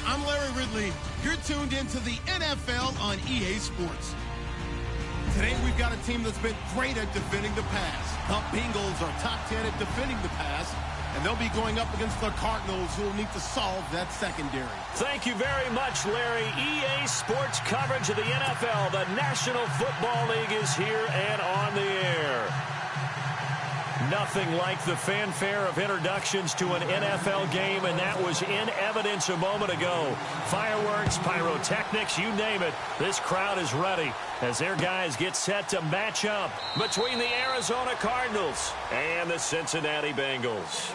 I'm Larry Ridley. You're tuned into the NFL on EA Sports. Today, we've got a team that's been great at defending the pass. The Bengals are top 10 at defending the pass, and they'll be going up against the Cardinals, who will need to solve that secondary. Thank you very much, Larry. EA Sports coverage of the NFL. The National Football League is here and on the air. Nothing like the fanfare of introductions to an NFL game, and that was in evidence a moment ago. Fireworks, pyrotechnics, you name it. This crowd is ready as their guys get set to match up between the Arizona Cardinals and the Cincinnati Bengals.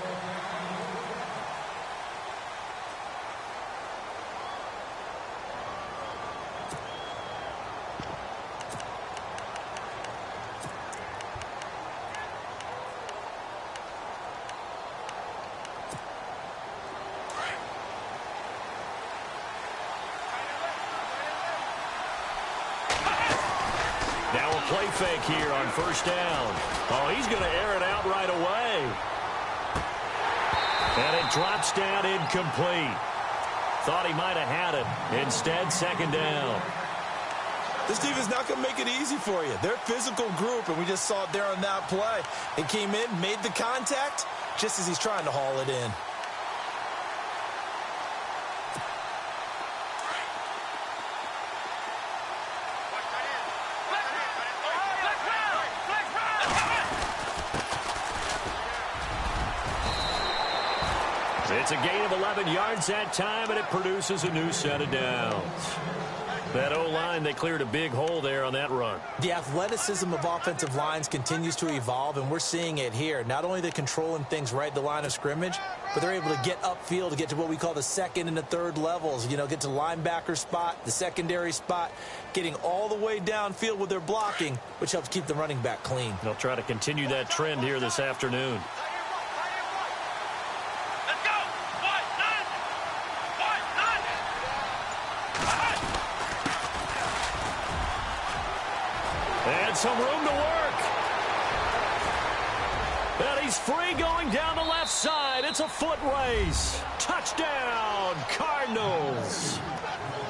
Play fake here on first down. Oh, he's going to air it out right away. And it drops down incomplete. Thought he might have had it. Instead, second down. This defense is not going to make it easy for you. They're a physical group, and we just saw it there on that play. It came in, made the contact, just as he's trying to haul it in. It's a gain of 11 yards that time, and it produces a new set of downs. That O-line, they cleared a big hole there on that run. The athleticism of offensive lines continues to evolve, and we're seeing it here. Not only they're controlling things right at the line of scrimmage, but they're able to get upfield to get to what we call the second and the third levels. You know, get to linebacker spot, the secondary spot, getting all the way downfield with their blocking, which helps keep the running back clean. They'll try to continue that trend here this afternoon. And some room to work. And he's free going down the left side. It's a foot race. Touchdown, Cardinals.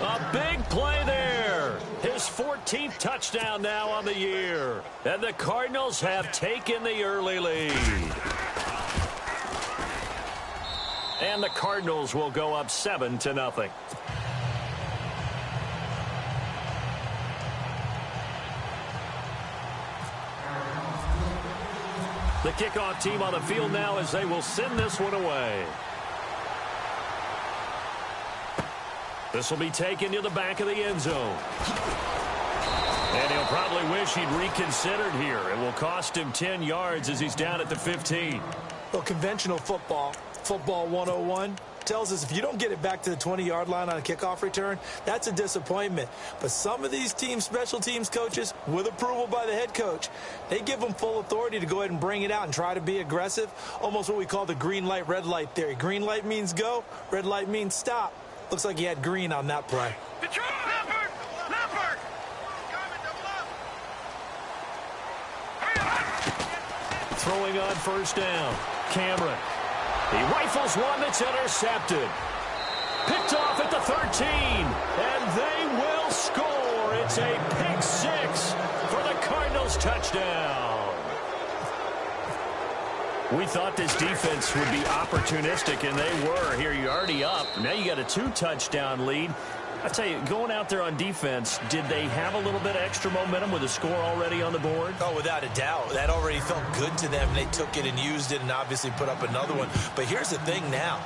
A big play there. His 14th touchdown now on the year. And the Cardinals have taken the early lead. And the Cardinals will go up 7-0. The kickoff team on the field now as they will send this one away. This will be taken to the back of the end zone. And he'll probably wish he'd reconsidered here. It will cost him 10 yards as he's down at the 15. Well, conventional football 101, tells us if you don't get it back to the 20-yard line on a kickoff return, that's a disappointment. But some of these team special teams coaches, with approval by the head coach, they give them full authority to go ahead and bring it out and try to be aggressive, almost what we call the green light, red light theory. Green light means go, red light means stop. Looks like he had green on that play. Throwing on first down, Cameron. He rifles one that's intercepted. Picked off at the 13, and they will score. It's a pick six for the Cardinals touchdown. We thought this defense would be opportunistic, and they were. Here, you're already up. Now you got a 2-touchdown lead. I tell you, going out there on defense, did they have a little bit of extra momentum with a score already on the board? Oh, without a doubt. That already felt good to them. They took it and used it and obviously put up another one. But here's the thing now.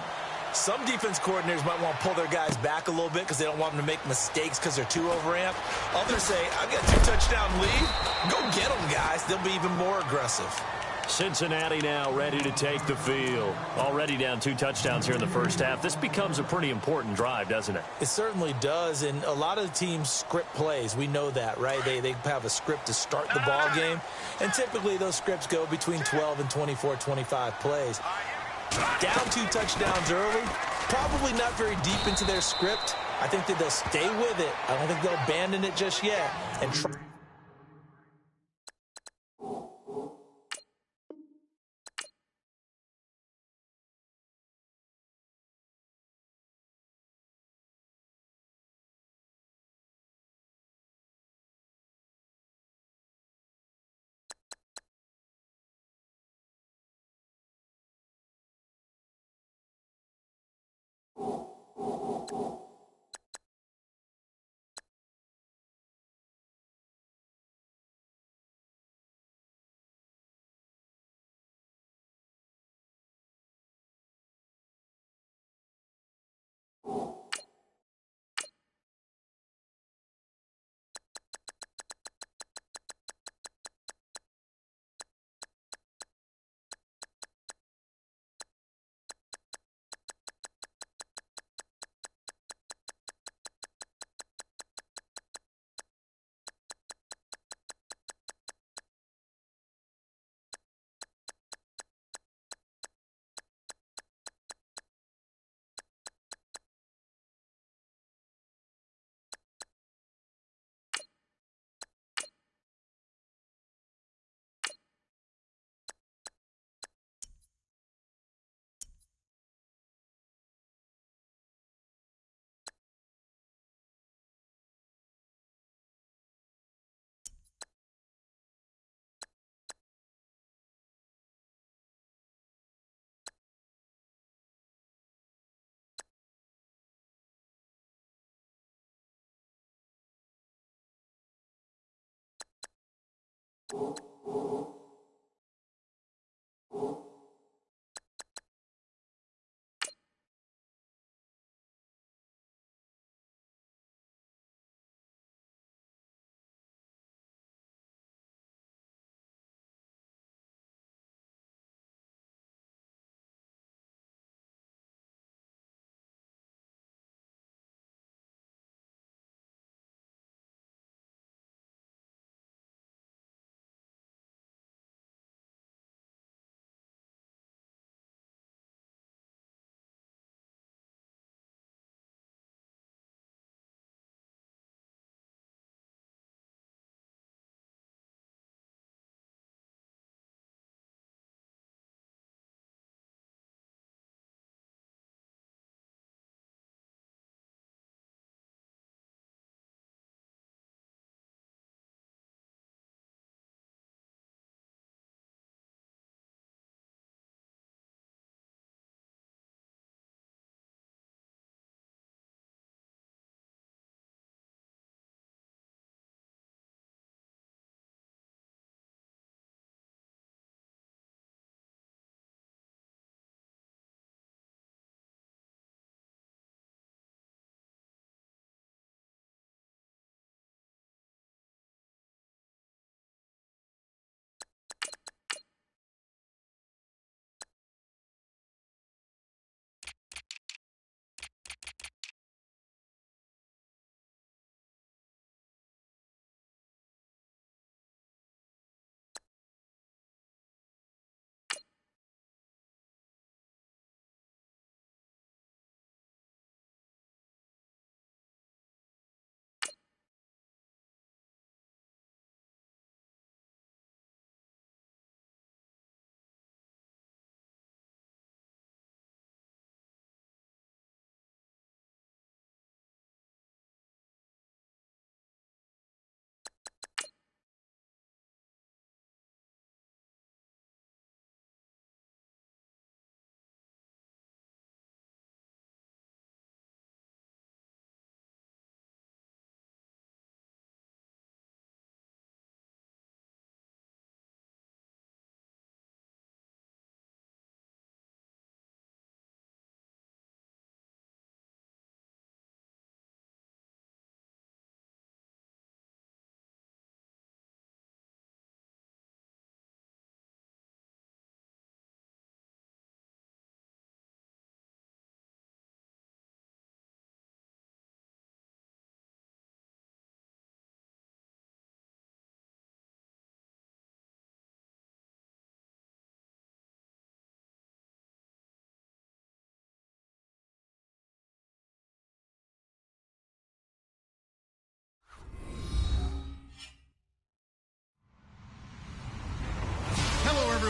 Some defense coordinators might want to pull their guys back a little bit because they don't want them to make mistakes because they're too overamped. Others say, I've got a 2-touchdown lead. Go get them, guys. They'll be even more aggressive. Cincinnati now ready to take the field. Already down 2 touchdowns here in the first half. This becomes a pretty important drive, doesn't it? It certainly does, and a lot of the teams script plays. We know that, right? They have a script to start the ball game, and typically those scripts go between 12 and 24, 25 plays. Down 2 touchdowns early, probably not very deep into their script. I think that they'll stay with it. I don't think they'll abandon it just yet and try.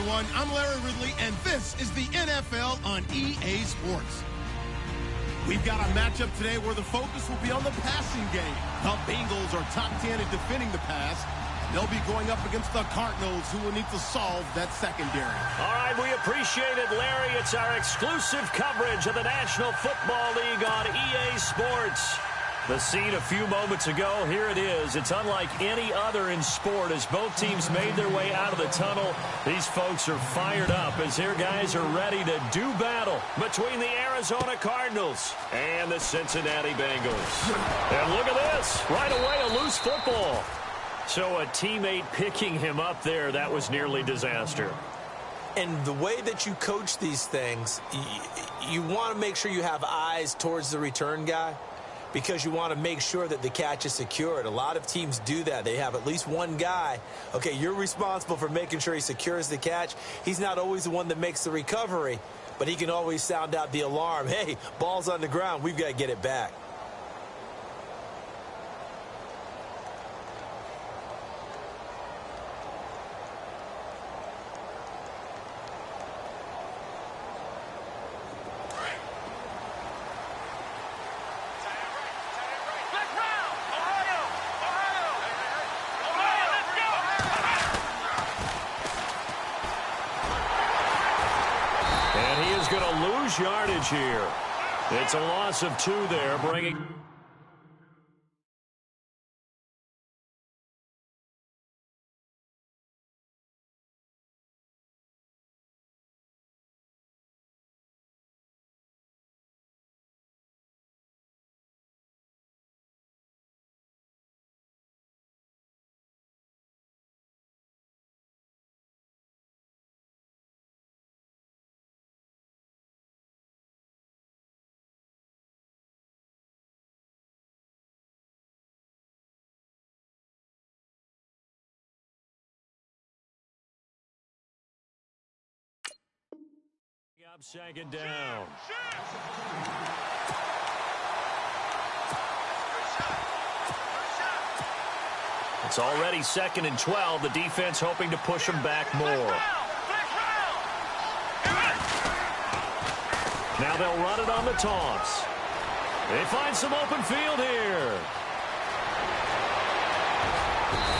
everyone. I'm Larry Ridley, and this is the NFL on EA Sports. We've got a matchup today where the focus will be on the passing game. The Bengals are top 10 at defending the pass. They'll be going up against the Cardinals, who will need to solve that secondary. All right, we appreciate it, Larry. It's our exclusive coverage of the National Football League on EA Sports. The scene a few moments ago, here it is. It's unlike any other in sport as both teams made their way out of the tunnel. These folks are fired up as their guys are ready to do battle between the Arizona Cardinals and the Cincinnati Bengals. And look at this. Right away, a loose football. So a teammate picking him up there, that was nearly disaster. And the way that you coach these things, you want to make sure you have eyes towards the return guy, because you want to make sure that the catch is secured. A lot of teams do that. They have at least one guy. Okay, you're responsible for making sure he secures the catch. He's not always the one that makes the recovery, but he can always sound out the alarm. Hey, ball's on the ground. We've got to get it back. Yardage here. It's a loss of 2 there, bringing... up 2nd down. It's already 2nd and 12. The defense hoping to push them back more. Now they'll run it on the taunts. They find some open field here.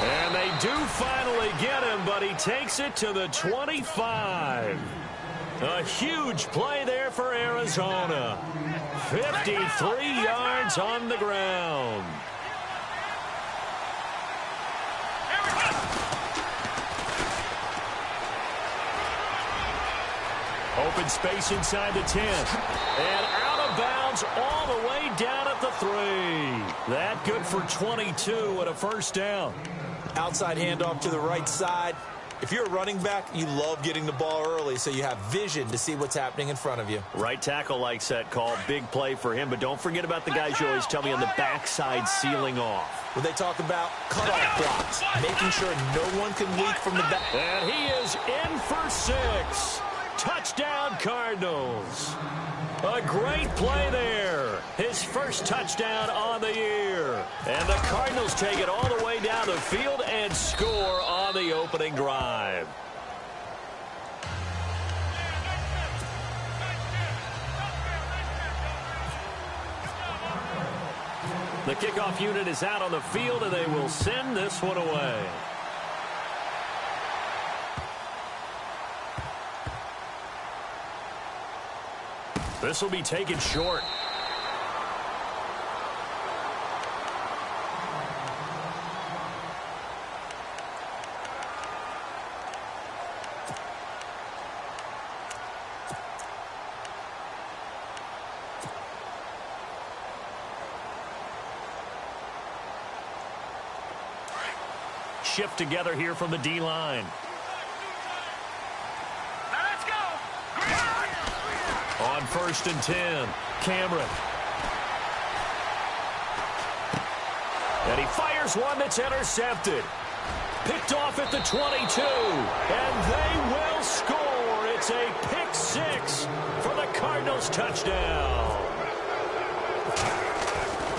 And they do finally get him, but he takes it to the 25. A huge play there for Arizona. 53 yards on the ground. Open space inside the 10. And out of bounds all the way down at the 3. That good for 22 and a 1st down. Outside handoff to the right side. If you're a running back, you love getting the ball early so you have vision to see what's happening in front of you. Right tackle likes that call. Big play for him. But don't forget about the guys you always tell me on the backside sealing off. When they talk about cutoff blocks, making sure no one can leak from the back. And he is in for 6. Touchdown, Cardinals. A great play there. His 1st touchdown on the year. And the Cardinals take it all the way down the field and score on the opening drive. The kickoff unit is out on the field, and they will send this one away. This will be taken short. Shift together here from the D-line. On 1st and 10, Cameron. And he fires one that's intercepted. Picked off at the 22. And they will score. It's a pick 6 for the Cardinals touchdown.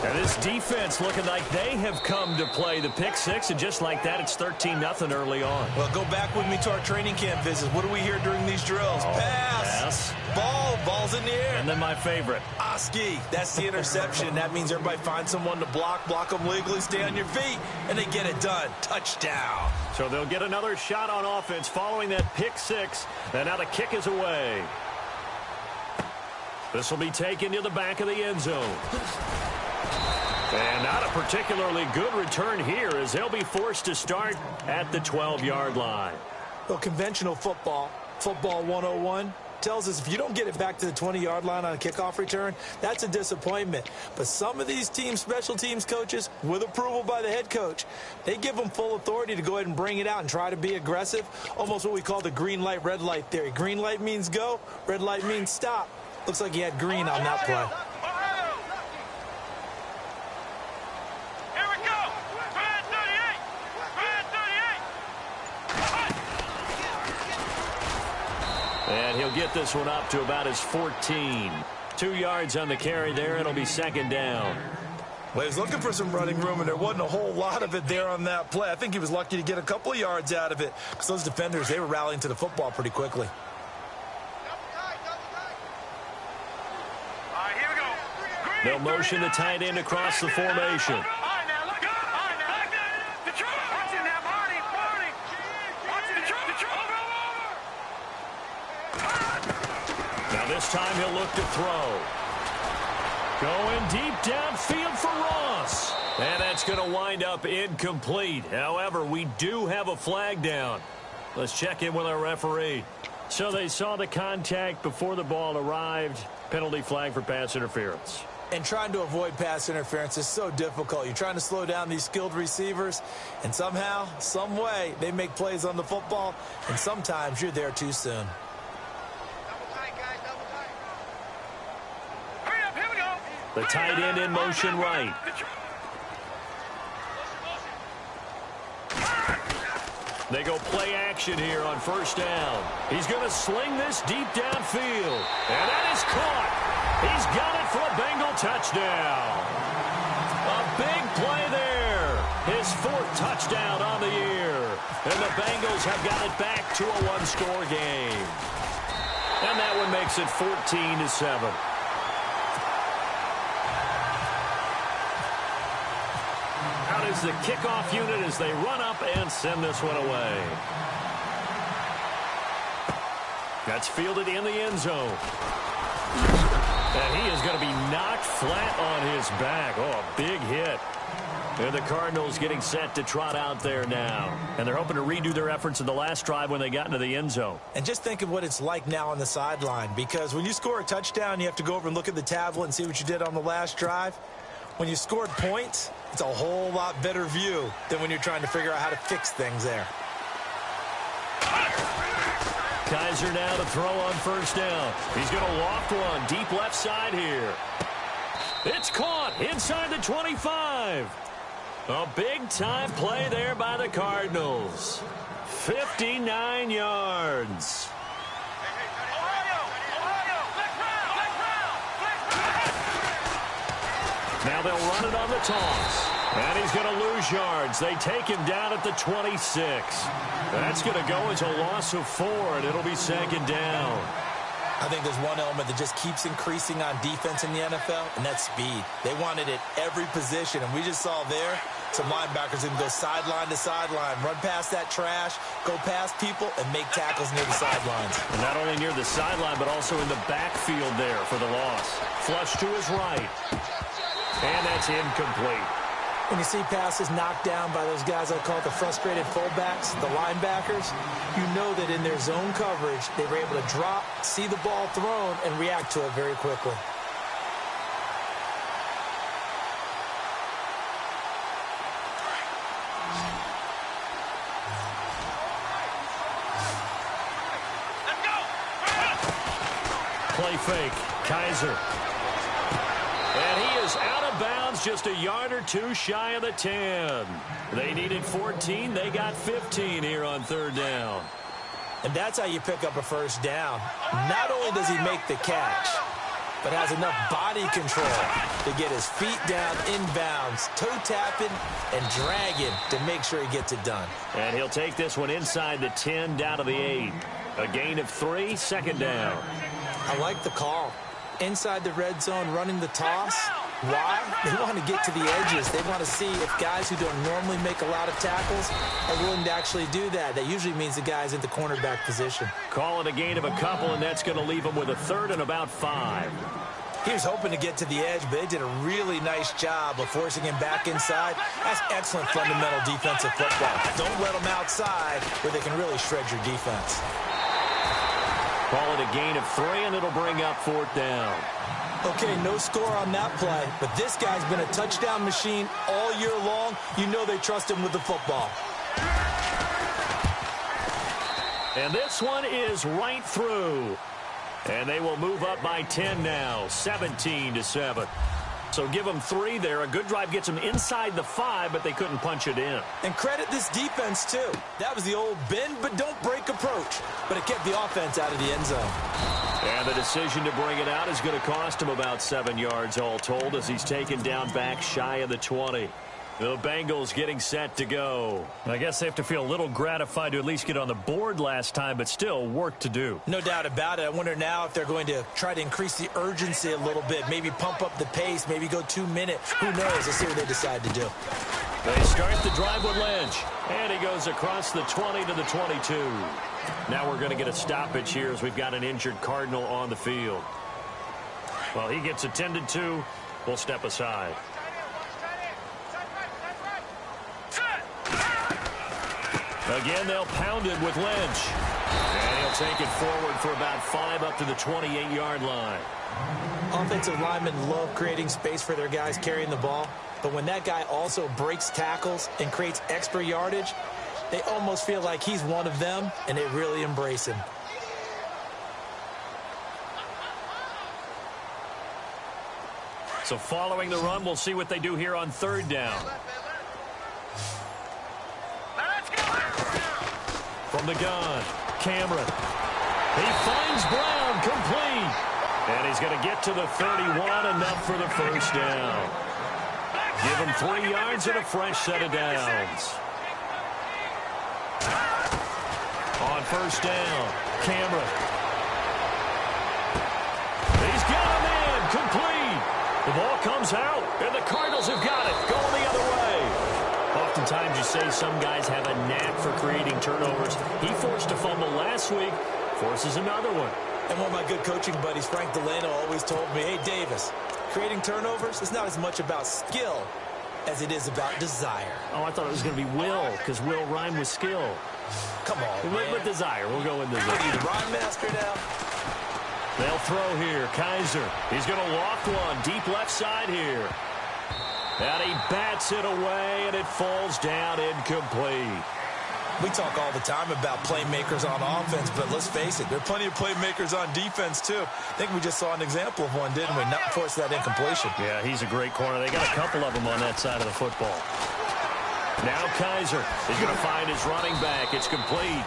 And this defense looking like they have come to play the pick 6, and just like that, it's 13-0 early on. Well, go back with me to our training camp visits. What do we hear during these drills? Pass. Ball ball's in the air. And then my favorite. Oski, that's the interception. That means everybody finds someone to block them legally, stay on your feet, and they get it done. Touchdown. So they'll get another shot on offense following that pick six. And now the kick is away. This will be taken to the back of the end zone. And not a particularly good return here as they'll be forced to start at the 12-yard line. Well, conventional football 101, tells us if you don't get it back to the 20-yard line on a kickoff return, that's a disappointment. But some of these special teams coaches, with approval by the head coach, they give them full authority to go ahead and bring it out and try to be aggressive, almost what we call the green light, red light theory. Green light means go, red light means stop. Looks like he had green on that play. And he'll get this one up to about his 14. 2 yards on the carry there. It'll be second down. Well, he was looking for some running room, and there wasn't a whole lot of it there on that play. I think he was lucky to get a couple of yards out of it because those defenders, they were rallying to the football pretty quickly. They'll motion the tight end across the formation. Now this time he'll look to throw. Going deep downfield for Ross. And that's going to wind up incomplete. However, we do have a flag down. Let's check in with our referee. So they saw the contact before the ball arrived. Penalty flag for pass interference. And trying to avoid pass interference is so difficult. You're trying to slow down these skilled receivers, and somehow, some way, they make plays on the football, and sometimes you're there too soon. The tight end in motion right. They go play action here on first down. He's going to sling this deep downfield. And that is caught. He's got it for a Bengal touchdown. A big play there. His 4th touchdown on the year. And the Bengals have got it back to a one-score game. And that one makes it 14-7. Is the kickoff unit as they run up and send this one away. That's fielded in the end zone. And he is going to be knocked flat on his back. Oh, a big hit. And the Cardinals getting set to trot out there now. And they're hoping to redo their efforts in the last drive when they got into the end zone. And just think of what it's like now on the sideline, because when you score a touchdown, you have to go over and look at the tablet and see what you did on the last drive. When you scored points, it's a whole lot better view than when you're trying to figure out how to fix things there. Kaiser now to throw on first down. He's going to loft one deep left side here. It's caught inside the 25. A big-time play there by the Cardinals. 59 yards. Now they'll run it on the toss. And he's going to lose yards. They take him down at the 26. That's going to go as a loss of 4, and it'll be second down. I think there's one element that just keeps increasing on defense in the NFL, and that's speed. They want it at every position, and we just saw there some linebackers who can go sideline to sideline, run past that trash, go past people, and make tackles near the sidelines. And not only near the sideline, but also in the backfield there for the loss. Flush to his right. And that's incomplete. When you see passes knocked down by those guys I call the frustrated fullbacks, the linebackers, you know that in their zone coverage, they were able to drop, see the ball thrown, and react to it very quickly. Play fake. Kaiser. And he is out of bounds, just a yard or two shy of the 10. They needed 14. They got 15 here on third down. And that's how you pick up a first down. Not only does he make the catch, but has enough body control to get his feet down inbounds, toe tapping and dragging to make sure he gets it done. And he'll take this one inside the 10 down to the 8. A gain of 3, second down. I like the call. Inside the red zone, running the toss. Why? They want to get to the edges. They want to see if guys who don't normally make a lot of tackles are willing to actually do that. That usually means the guy's in the cornerback position. Call it a gain of a couple, and that's going to leave him with a 3rd and about 5. He was hoping to get to the edge, but they did a really nice job of forcing him back inside. That's excellent fundamental defensive football. Don't let them outside where they can really shred your defense. Call it a gain of 3, and it'll bring up 4th down. Okay, no score on that play, but this guy's been a touchdown machine all year long. You know they trust him with the football. And this one is right through. And they will move up by 10 now, 17-7. So give them 3 there. A good drive gets them inside the 5, but they couldn't punch it in. And credit this defense, too. That was the old bend but don't break approach, but it kept the offense out of the end zone. And the decision to bring it out is going to cost him about 7 yards all told as he's taken down back shy of the 20. The Bengals getting set to go. I guess they have to feel a little gratified to at least get on the board last time, but still work to do. No doubt about it. I wonder now if they're going to try to increase the urgency a little bit, maybe pump up the pace, maybe go 2 minutes. Who knows? Let's see what they decide to do. They start the drive with Lynch, and he goes across the 20 to the 22. Now we're going to get a stoppage here as we've got an injured Cardinal on the field. Well, he gets attended to. We'll step aside. Again, they'll pound it with Lynch. And he'll take it forward for about 5 up to the 28-yard line. Offensive linemen love creating space for their guys carrying the ball. But when that guy also breaks tackles and creates extra yardage, they almost feel like he's one of them, and they really embrace him. So following the run, we'll see what they do here on 3rd down. From the gun, Cameron. He finds Brown, complete. And he's going to get to the 31, enough for the 1st down. Give him 3 yards and a fresh set of downs. On 1st down, Cameron. He's got him in, complete. The ball comes out, and the Cardinals have got it, going the other way. Oftentimes you say some guys have a knack for creating turnovers. He forced a fumble last week, forces another one. And one of my good coaching buddies, Frank Delano, always told me, hey, Davis, creating turnovers is not as much about skill as it is about desire. Oh, I thought it was going to be will, because will rhyme with skill. Come on, man. With desire. We'll go with desire. What are you, the rhyme master now? They'll throw here. Kaiser. He's going to loft one. Deep left side here. And he bats it away, and it falls down incomplete. We talk all the time about playmakers on offense, but let's face it, there are plenty of playmakers on defense, too. I think we just saw an example of one, didn't we? Not force that incompletion. Yeah, he's a great corner. They got a couple of them on that side of the football. Now Kaiser is going to find his running back. It's complete.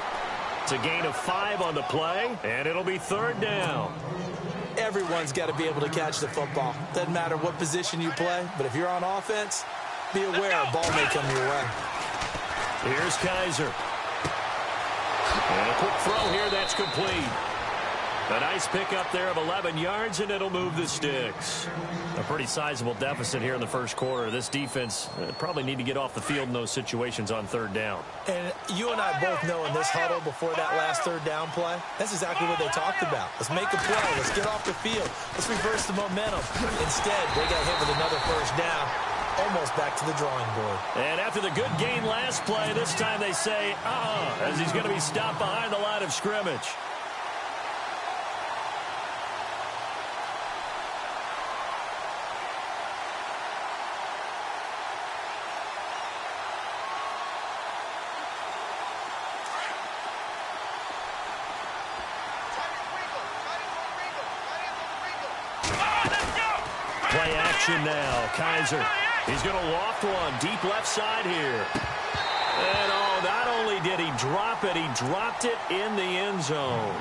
It's a gain of 5 on the play, and it'll be 3rd down. Everyone's got to be able to catch the football. Doesn't matter what position you play, but if you're on offense, be aware a ball may come your way. Here's Kaiser. And a quick throw here, that's complete. A nice pickup there of 11 yards, and it'll move the sticks. A pretty sizable deficit here in the 1st quarter. This defense probably need to get off the field in those situations on 3rd down. And you and I both know in this huddle before that last 3rd down play, that's exactly what they talked about. Let's make a play. Let's get off the field. Let's reverse the momentum. Instead, they got hit with another 1st down, almost back to the drawing board. And after the good gain last play, this time they say, as he's going to be stopped behind the line of scrimmage. Play action now. Kaiser. He's going to loft one. Deep left side here. And not only did he drop it, he dropped it in the end zone.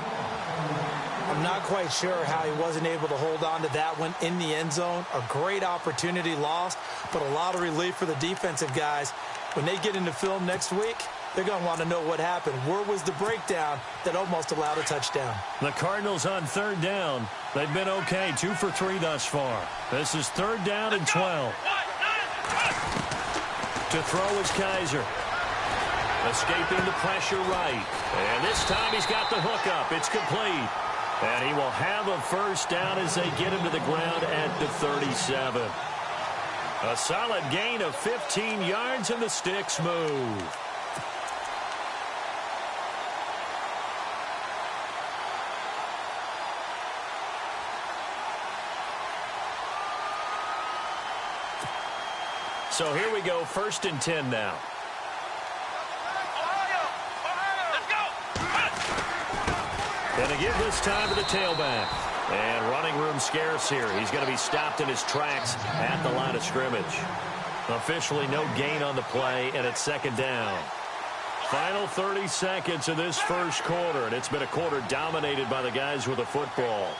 I'm not quite sure how he wasn't able to hold on to that one in the end zone. A great opportunity lost, but a lot of relief for the defensive guys. When they get into film next week, They're going to want to know what happened. Where was the breakdown that almost allowed a touchdown? The Cardinals on third down. They've been okay, 2 for 3 thus far. This is third down and 12. To throw is Kaiser. Escaping the pressure right. And this time he's got the hook up. It's complete. And he will have a first down as they get him to the ground at the 37. A solid gain of 15 yards and the sticks move. So here we go, 1st and 10 now. Going to give this time to the tailback. And running room scarce here. He's going to be stopped in his tracks at the line of scrimmage. Officially no gain on the play, and it's 2nd down. Final 30 seconds of this first quarter, and it's been a quarter dominated by the guys with the football.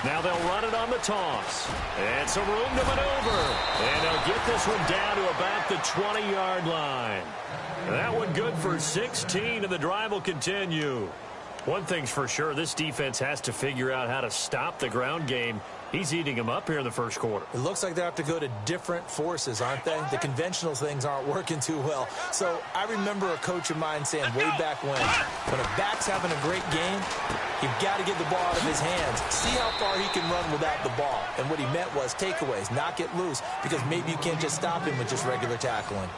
Now they'll run it on the toss. And some room to maneuver. And they'll get this one down to about the 20-yard line. That one good for 16, and the drive will continue. One thing's for sure, this defense has to figure out how to stop the ground game. He's eating them up here in the first quarter. It looks like they have to go to different forces, aren't they? The conventional things aren't working too well. So I remember a coach of mine saying way back when a back's having a great game, you've got to get the ball out of his hands. See how far he can run without the ball. And what he meant was takeaways, knock it loose, because maybe you can't just stop him with just regular tackling.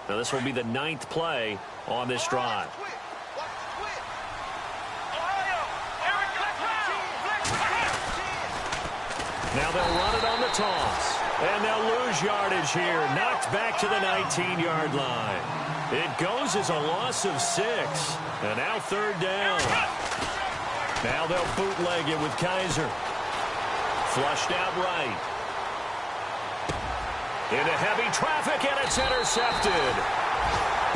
Now this will be the 9th play on this drive. Now they'll run it on the toss. And they'll lose yardage here. Knocked back to the 19-yard line. It goes as a loss of 6. And now 3rd down. Now they'll bootleg it with Kaiser. Flushed out right. Into heavy traffic, and it's intercepted.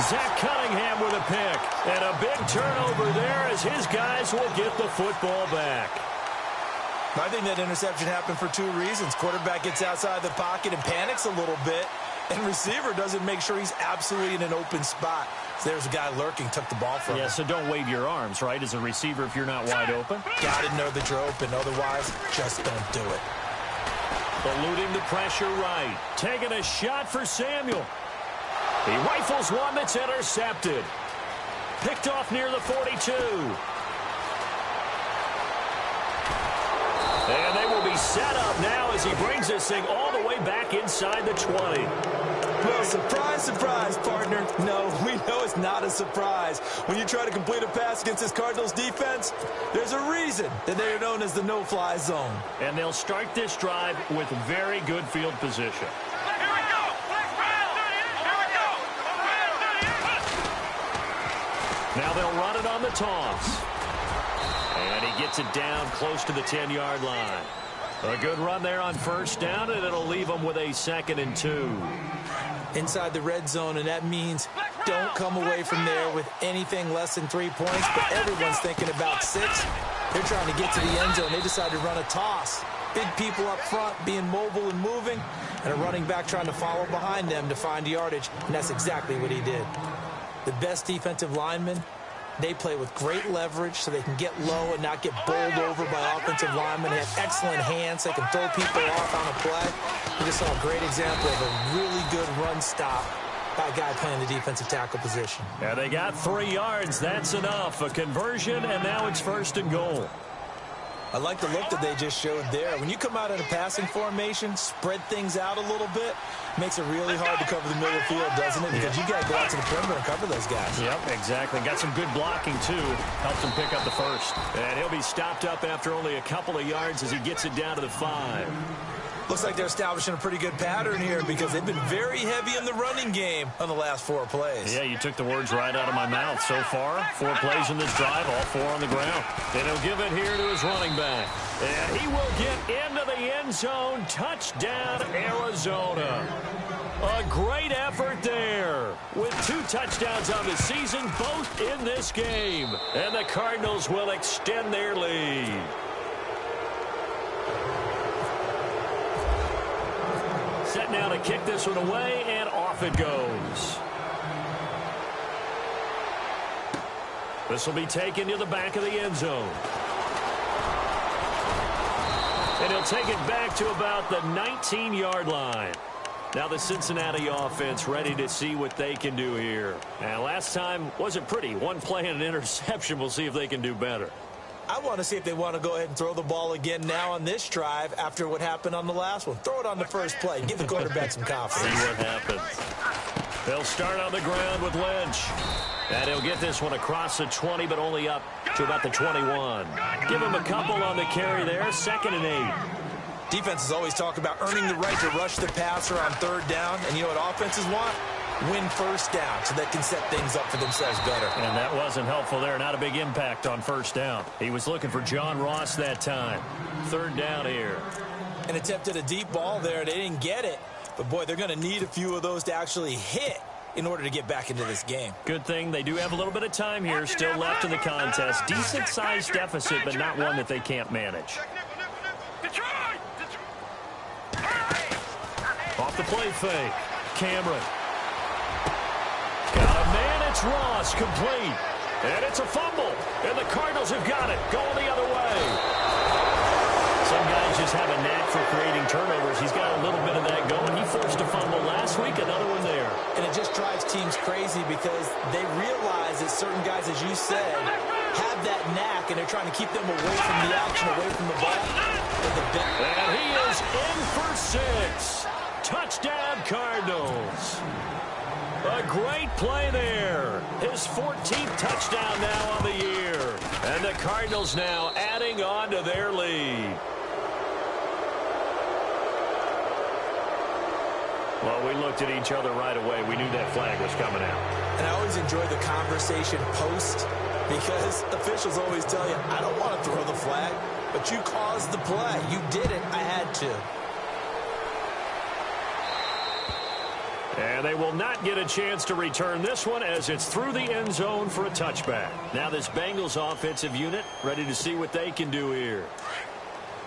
Zach Cunningham with a pick. And a big turnover there as his guys will get the football back. I think that interception happened for 2 reasons. Quarterback gets outside the pocket and panics a little bit. And receiver doesn't make sure he's absolutely in an open spot. So there's a guy lurking, took the ball from him. Yeah, so don't wave your arms, right, as a receiver if you're not wide open. Got to know that you're open. Otherwise, just don't do it. Eluding the pressure right. Taking a shot for Samuel. He rifles one that's intercepted. Picked off near the 42. And they will be set up now as he brings this thing all the way back inside the 20. Well, surprise, surprise, partner. No, we know it's not a surprise. When you try to complete a pass against this Cardinals defense, there's a reason that they are known as the no-fly zone. And they'll start this drive with very good field position. Now they'll run it on the toss. And he gets it down close to the 10-yard line. A good run there on 1st down, and it'll leave them with a 2nd and 2. Inside the red zone, and that means don't come away from there with anything less than 3 points, but everyone's thinking about 6. They're trying to get to the end zone. They decide to run a toss. Big people up front being mobile and moving, and a running back trying to follow behind them to find yardage, and that's exactly what he did. The best defensive linemen, they play with great leverage so they can get low and not get bowled over by offensive linemen. They have excellent hands. They can throw people off on a play. We just saw a great example of a really good run stop by a guy playing the defensive tackle position. Yeah, they got 3 yards. That's enough. A conversion, and now it's 1st and goal. I like the look that they just showed there. When you come out in a passing formation, spread things out a little bit, makes it really hard to cover the middle of the field, doesn't it? Because you got to go out to the perimeter and cover those guys. Yep, exactly. Got some good blocking, too. Helped him pick up the 1st. And he'll be stopped up after only a couple of yards as he gets it down to the 5. Looks like they're establishing a pretty good pattern here because they've been very heavy in the running game on the last 4 plays. Yeah, you took the words right out of my mouth. So far, 4 plays in this drive, all 4 on the ground. And he'll give it here to his running back. And he will get into the end zone. Touchdown, Arizona. A great effort there with 2 touchdowns on the season, both in this game. And the Cardinals will extend their lead. Set now to kick this one away, and off it goes. This will be taken to the back of the end zone. And he'll take it back to about the 19-yard line. Now the Cincinnati offense ready to see what they can do here. And last time wasn't pretty. One play and an interception. We'll see if they can do better. I want to see if they want to go ahead and throw the ball again now on this drive after what happened on the last one. Throw it on the first play. Give the quarterback some confidence. See what happens. They'll start on the ground with Lynch. And he'll get this one across the 20, but only up to about the 21. Give him a couple on the carry there. 2nd and 8. Defenses always talk about earning the right to rush the passer on 3rd down. And you know what offenses want? Win 1st down so they can set things up for themselves better. And that wasn't helpful there. Not a big impact on 1st down. He was looking for John Ross that time. 3rd down here. And attempted a deep ball there. They didn't get it. But, boy, they're going to need a few of those to actually hit in order to get back into this game. Good thing they do have a little bit of time here still left in the contest. Decent-sized deficit, but not one that they can't manage. Off the play fake. Cameron. Got a man. It's Ross. Complete. And it's a fumble. And the Cardinals have got it. Going the other way. Some guys just have a knack for creating turnovers. He's got a little bit of that going. He forced a fumble last week. Another one there. And it just drives teams crazy because they realize that certain guys, as you said, have that knack, and they're trying to keep them away from the action, away from the ball. And he is in for 6. Touchdown, Cardinals. A great play there. His 14th touchdown now on the year. And the Cardinals now adding on to their lead. Well, we looked at each other right away. We knew that flag was coming out. And I always enjoy the conversation post because officials always tell you, I don't want to throw the flag, but you caused the play. You did it. I had to. And they will not get a chance to return this one as it's through the end zone for a touchback. Now this Bengals offensive unit ready to see what they can do here.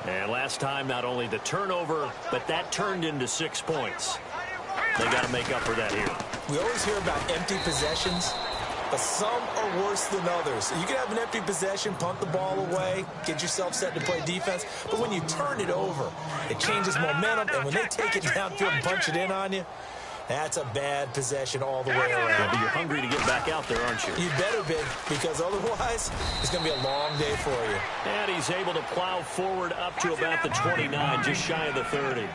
And last time, not only the turnover, but that turned into 6 points. They got to make up for that here. We always hear about empty possessions, but some are worse than others. You can have an empty possession, punt the ball away, get yourself set to play defense, but when you turn it over, it changes momentum, and when they take it downfield and punch it in on you, that's a bad possession all the way around. Yeah, but you're hungry to get back out there, aren't you? You better be, because otherwise it's going to be a long day for you. And he's able to plow forward up to about the 29, just shy of the 30.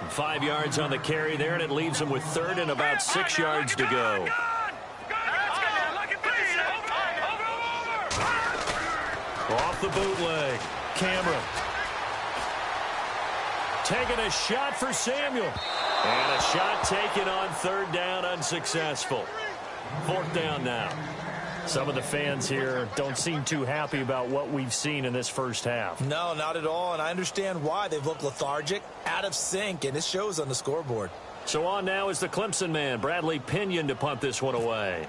5 yards on the carry there, and it leaves him with 3rd and about 6 yards to go. Off the bootleg. Cameron. Taking a shot for Samuel. And a shot taken on 3rd down, unsuccessful. 4th down now. Some of the fans here don't seem too happy about what we've seen in this first half. No, not at all, and I understand why. They've looked lethargic, out of sync, and it shows on the scoreboard. So on now is the Clemson man, Bradley Pinion, to punt this one away.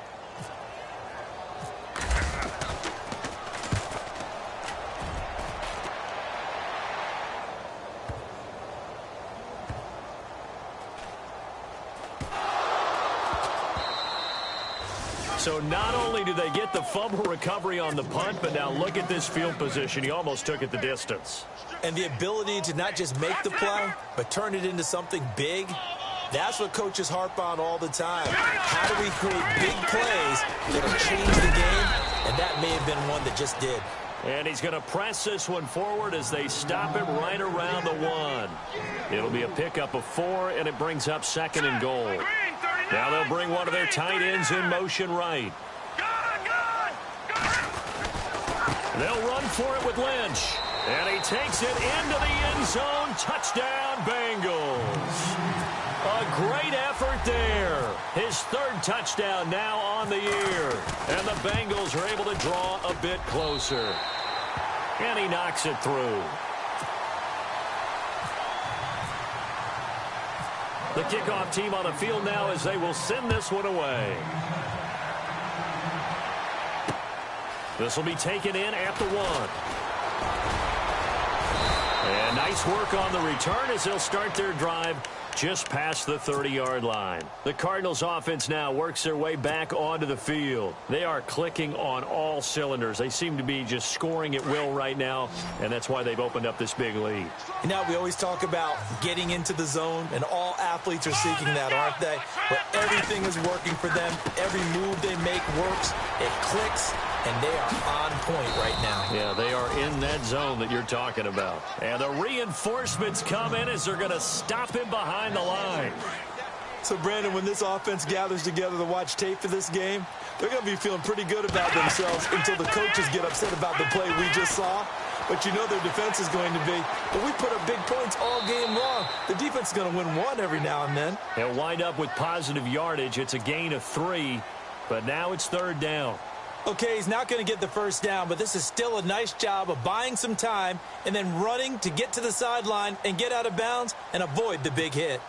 So not only do they get the fumble recovery on the punt, but now look at this field position. He almost took it the distance. And the ability to not just make the play, but turn it into something big, that's what coaches harp on all the time. How do we create big plays that'll change the game? And that may have been one that just did. And he's going to press this one forward as they stop him right around the 1. It'll be a pickup of 4, and it brings up 2nd and goal. Now they'll bring one of their tight ends in motion right. They'll run for it with Lynch. And he takes it into the end zone. Touchdown, Bengals. A great effort there. His 3rd touchdown now on the year. And the Bengals are able to draw a bit closer. And he knocks it through. The kickoff team on the field now as they will send this one away. This will be taken in at the 1. And nice work on the return as they'll start their drive just past the 30-yard line. The Cardinals offense now works their way back onto the field. They are clicking on all cylinders. They seem to be just scoring at will right now, and that's why they've opened up this big lead. You know, we always talk about getting into the zone, and all athletes are seeking that, aren't they? Where everything is working for them. Every move they make works. It clicks. And they are on point right now. Yeah, they are in that zone that you're talking about. And the reinforcements come in as they're going to stop him behind the line. So, Brandon, when this offense gathers together to watch tape for this game, they're going to be feeling pretty good about themselves until the coaches get upset about the play we just saw. But you know their defense is going to be, but we put up big points all game long. The defense is going to win one every now and then. They'll wind up with positive yardage. It's a gain of 3, but now it's 3rd down. Okay, he's not going to get the first down, but this is still a nice job of buying some time and then running to get to the sideline and get out of bounds and avoid the big hit.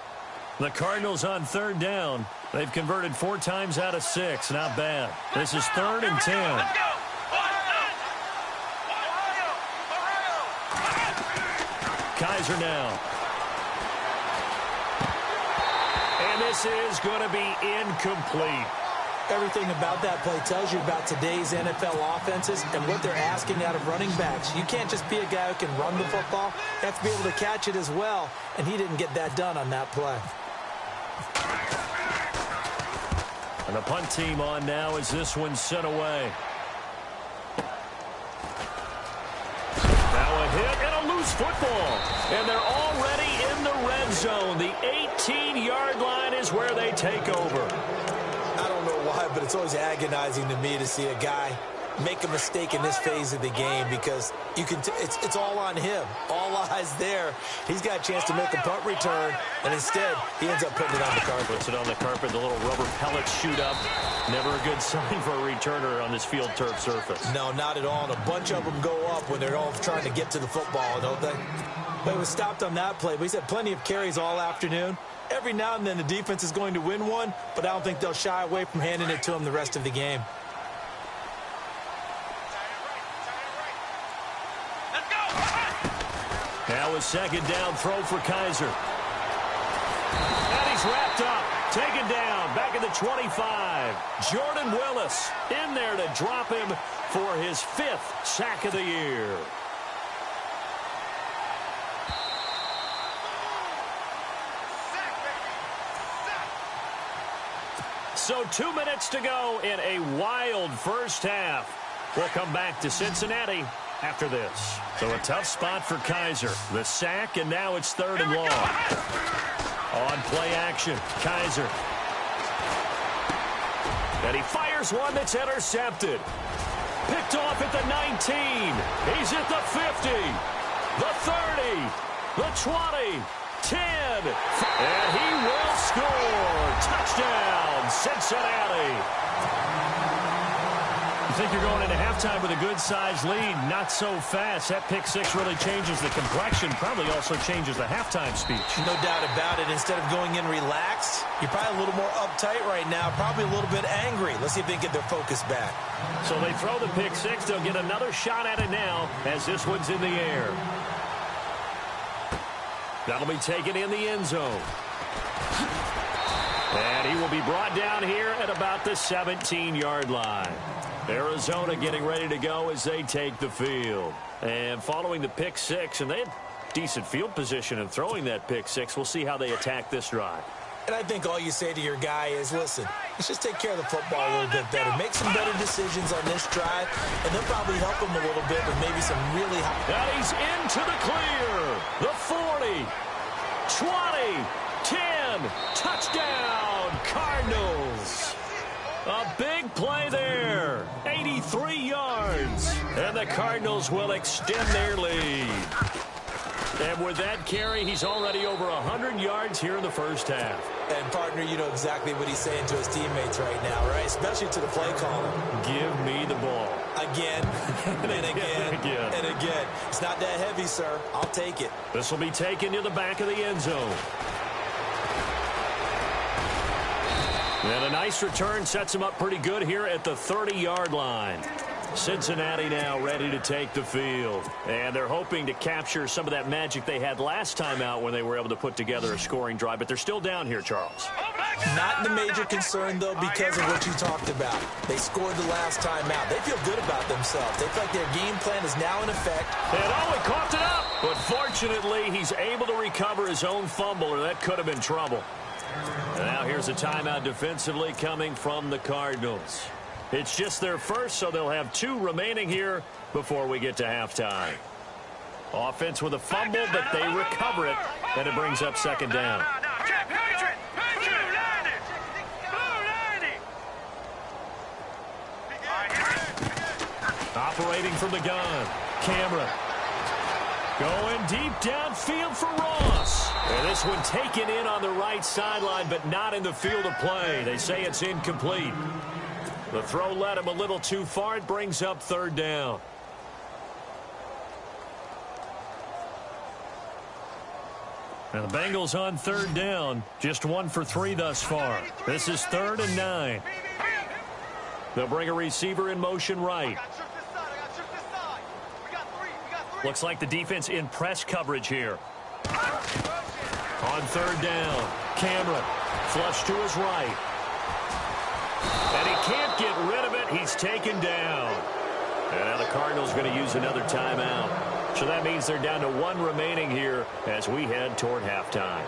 The Cardinals on 3rd down. They've converted 4 times out of 6. Not bad. This is 3rd and 10. Kaiser now. And this is going to be incomplete. Everything about that play tells you about today's NFL offenses and what they're asking out of running backs. You can't just be a guy who can run the football. You have to be able to catch it as well, and he didn't get that done on that play. And the punt team on now as this one's sent away. Now a hit and a loose football. And they're already in the red zone. The 18-yard line is where they take over. I don't know why, but it's always agonizing to me to see a guy make a mistake in this phase of the game because you can it's all on him. All eyes there. He's got a chance to make a punt return, and instead he ends up putting it on the carpet. Puts it on the carpet. The little rubber pellets shoot up. Never a good sign for a returner on this field turf surface. No, not at all. And a bunch of them go up when they're all trying to get to the football, don't they? But it was stopped on that play. But he's had plenty of carries all afternoon. Every now and then the defense is going to win one, but I don't think they'll shy away from handing it to him the rest of the game. Now a 2nd down throw for Kaiser. And he's wrapped up. Taken down. Back at the 25. Jordan Willis in there to drop him for his 5th sack of the year. So 2 minutes to go in a wild first half. We'll come back to Cincinnati after this. So a tough spot for Kaiser. The sack, and now it's 3rd and long. On play action, Kaiser. And he fires one that's intercepted. Picked off at the 19. He's at the 50. The 30. The 20. 10. And he will score. Touchdown, Cincinnati. You think you're going into halftime with a good-sized lead. Not so fast. That pick 6 really changes the complexion. Probably also changes the halftime speech. No doubt about it. Instead of going in relaxed, you're probably a little more uptight right now. Probably a little bit angry. Let's see if they can get their focus back. So they throw the pick 6. They'll get another shot at it now as this one's in the air. That'll be taken in the end zone. And he will be brought down here at about the 17-yard line. Arizona getting ready to go as they take the field. And following the pick 6, and they had decent field position in throwing that pick 6. We'll see how they attack this drive. And I think all you say to your guy is, listen, let's just take care of the football a little bit better. Make some better decisions on this drive, and they'll probably help him a little bit with maybe some really high. And he's into the clear. The 40, 20, 10, touchdown, Cardinals. A big play there, 83 yards, and the Cardinals will extend their lead. And with that carry, he's already over 100 yards here in the first half. And, partner, you know exactly what he's saying to his teammates right now, right? Especially to the play caller. Give me the ball. Again, and again, and again. It's not that heavy, sir. I'll take it. This will be taken to the back of the end zone. And a nice return sets him up pretty good here at the 30-yard line. Cincinnati now ready to take the field. And they're hoping to capture some of that magic they had last time out when they were able to put together a scoring drive. But they're still down here, Charles. Not the major concern, though, because of what you talked about. They scored the last time out. They feel good about themselves. They feel like their game plan is now in effect. And he coughed it up. But fortunately, he's able to recover his own fumble, or that could have been trouble. And now here's a timeout defensively coming from the Cardinals. It's just their first, so they'll have 2 remaining here before we get to halftime. Offense with a fumble, but they recover it, and it brings up second down. Operating from the gun, Cameron. Going deep downfield for Ross. And this one taken in on the right sideline, but not in the field of play. They say it's incomplete. The throw led him a little too far. It brings up third down. And the Bengals on third down. Just 1 for 3 thus far. This is 3rd and 9. They'll bring a receiver in motion right. Looks like the defense in press coverage here. On third down, Cameron flush to his right. And he can't get rid of it. He's taken down. And now the Cardinals going to use another timeout. So that means they're down to 1 remaining here as we head toward halftime.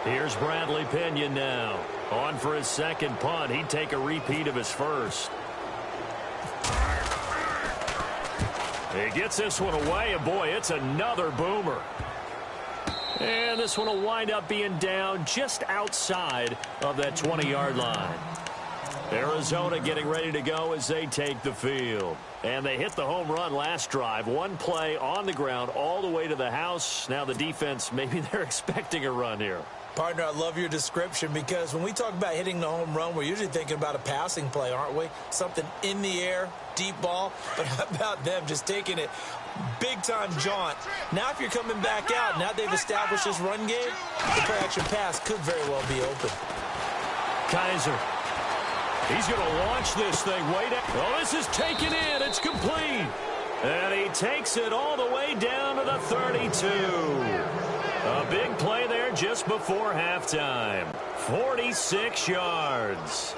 Here's Bradley Pinion now. On for his second punt. He'd take a repeat of his first. He gets this one away, and boy, it's another boomer. And this one will wind up being down just outside of that 20-yard line. Arizona getting ready to go as they take the field. And they hit the home run last drive. 1 play on the ground all the way to the house. Now the defense, maybe they're expecting a run here. Partner, I love your description because when we talk about hitting the home run, we're usually thinking about a passing play, aren't we? Something in the air, deep ball. But how about them just taking it big-time jaunt? Now if you're coming back out, now they've established this run game, the play-action pass could very well be open. Kaiser. He's going to launch this thing way down. Oh, this is taken in. It's complete. And he takes it all the way down to the 32. A big play there just before halftime. 46 yards.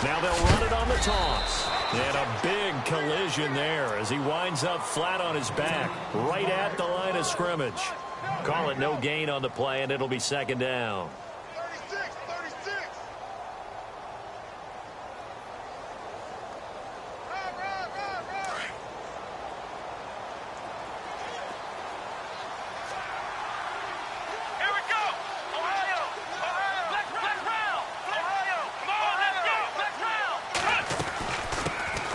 Now they'll run it on the toss. And a big collision there as he winds up flat on his back right at the line of scrimmage. Call it no gain on the play, and it'll be second down.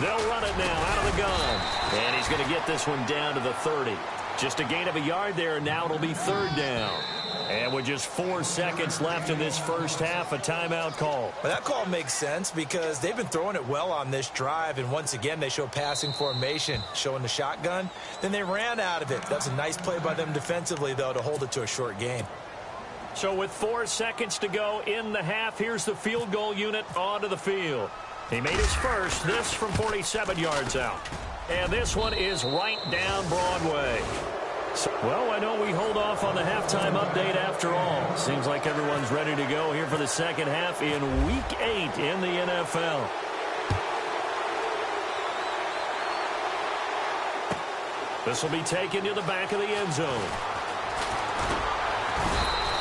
They'll run it now out of the gun. And he's going to get this one down to the 30. Just a gain of a yard there, and now it'll be third down. And with just 4 seconds left in this first half, a timeout call. Well, that call makes sense because they've been throwing it well on this drive, and once again, they show passing formation, showing the shotgun. Then they ran out of it. That's a nice play by them defensively, though, to hold it to a short gain. So with 4 seconds to go in the half, here's the field goal unit onto the field. He made his first, this from 47 yards out. And this one is right down Broadway. So, well, I know we hold off on the halftime update after all. Seems like everyone's ready to go here for the second half in Week 8 in the NFL. This will be taken to the back of the end zone.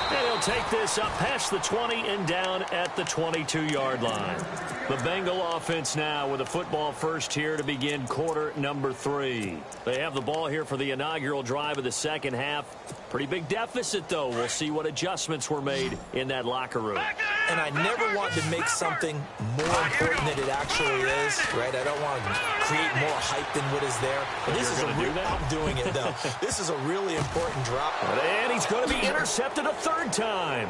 And he'll take this up past the 20 and down at the 22-yard line. The Bengal offense now with a football first here to begin quarter number 3. They have the ball here for the inaugural drive of the second half. Pretty big deficit, though. We'll see what adjustments were made in that locker room. And I never want to make something more important than it actually is, right? I don't want to create more hype than what is there. But this is I'm doing it, though. This is a really important drop. And he's going to be intercepted a third time.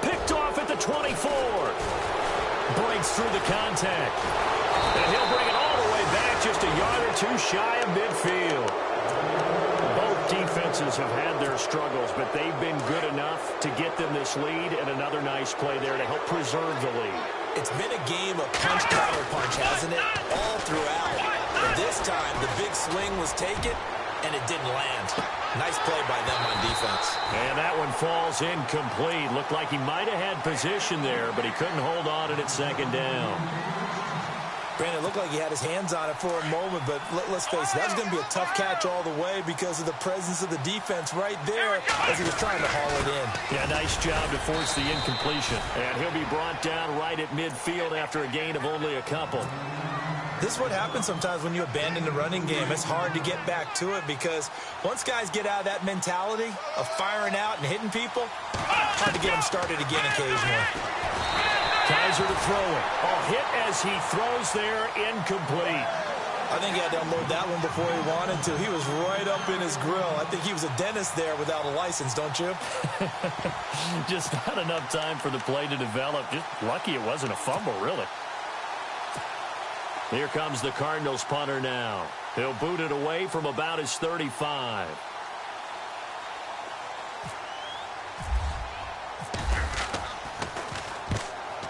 Picked off at the 24. Breaks through the contact. And he'll bring it all the way back, just a yard or two shy of midfield. Both defenses have had their struggles, but they've been good enough to get them this lead, and another nice play there to help preserve the lead. It's been a game of punch, counter punch, hasn't it? All throughout. But this time, the big swing was taken, and it didn't land. Nice play by them on defense. And that one falls incomplete. Looked like he might have had position there, but he couldn't hold on at second down. Brandon, it looked like he had his hands on it for a moment, but let's face it, that was going to be a tough catch all the way because of the presence of the defense right there as he was trying to haul it in. Yeah, nice job to force the incompletion. And he'll be brought down right at midfield after a gain of only a couple. This is what happens sometimes when you abandon the running game. It's hard to get back to it because once guys get out of that mentality of firing out and hitting people, hard to get them started again occasionally. Kaiser to throw it. Oh, hit as he throws there, incomplete. I think he had to unload that one before he wanted to. He was right up in his grill. I think he was a dentist there without a license, don't you? Just not enough time for the play to develop. Just lucky it wasn't a fumble, really. Here comes the Cardinals punter now. He'll boot it away from about his 35.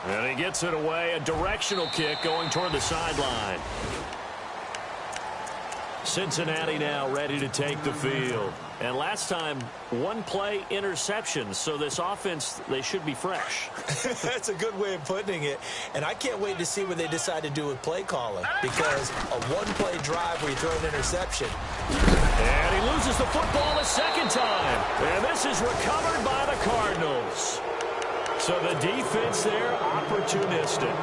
And he gets it away. A directional kick going toward the sideline. Cincinnati now ready to take the field. And last time, one play interception. So this offense, they should be fresh. That's a good way of putting it. And I can't wait to see what they decide to do with play calling. Because a one-play drive where you throw an interception. And he loses the football a second time. And this is recovered by the Cardinals. So the defense there, opportunistic.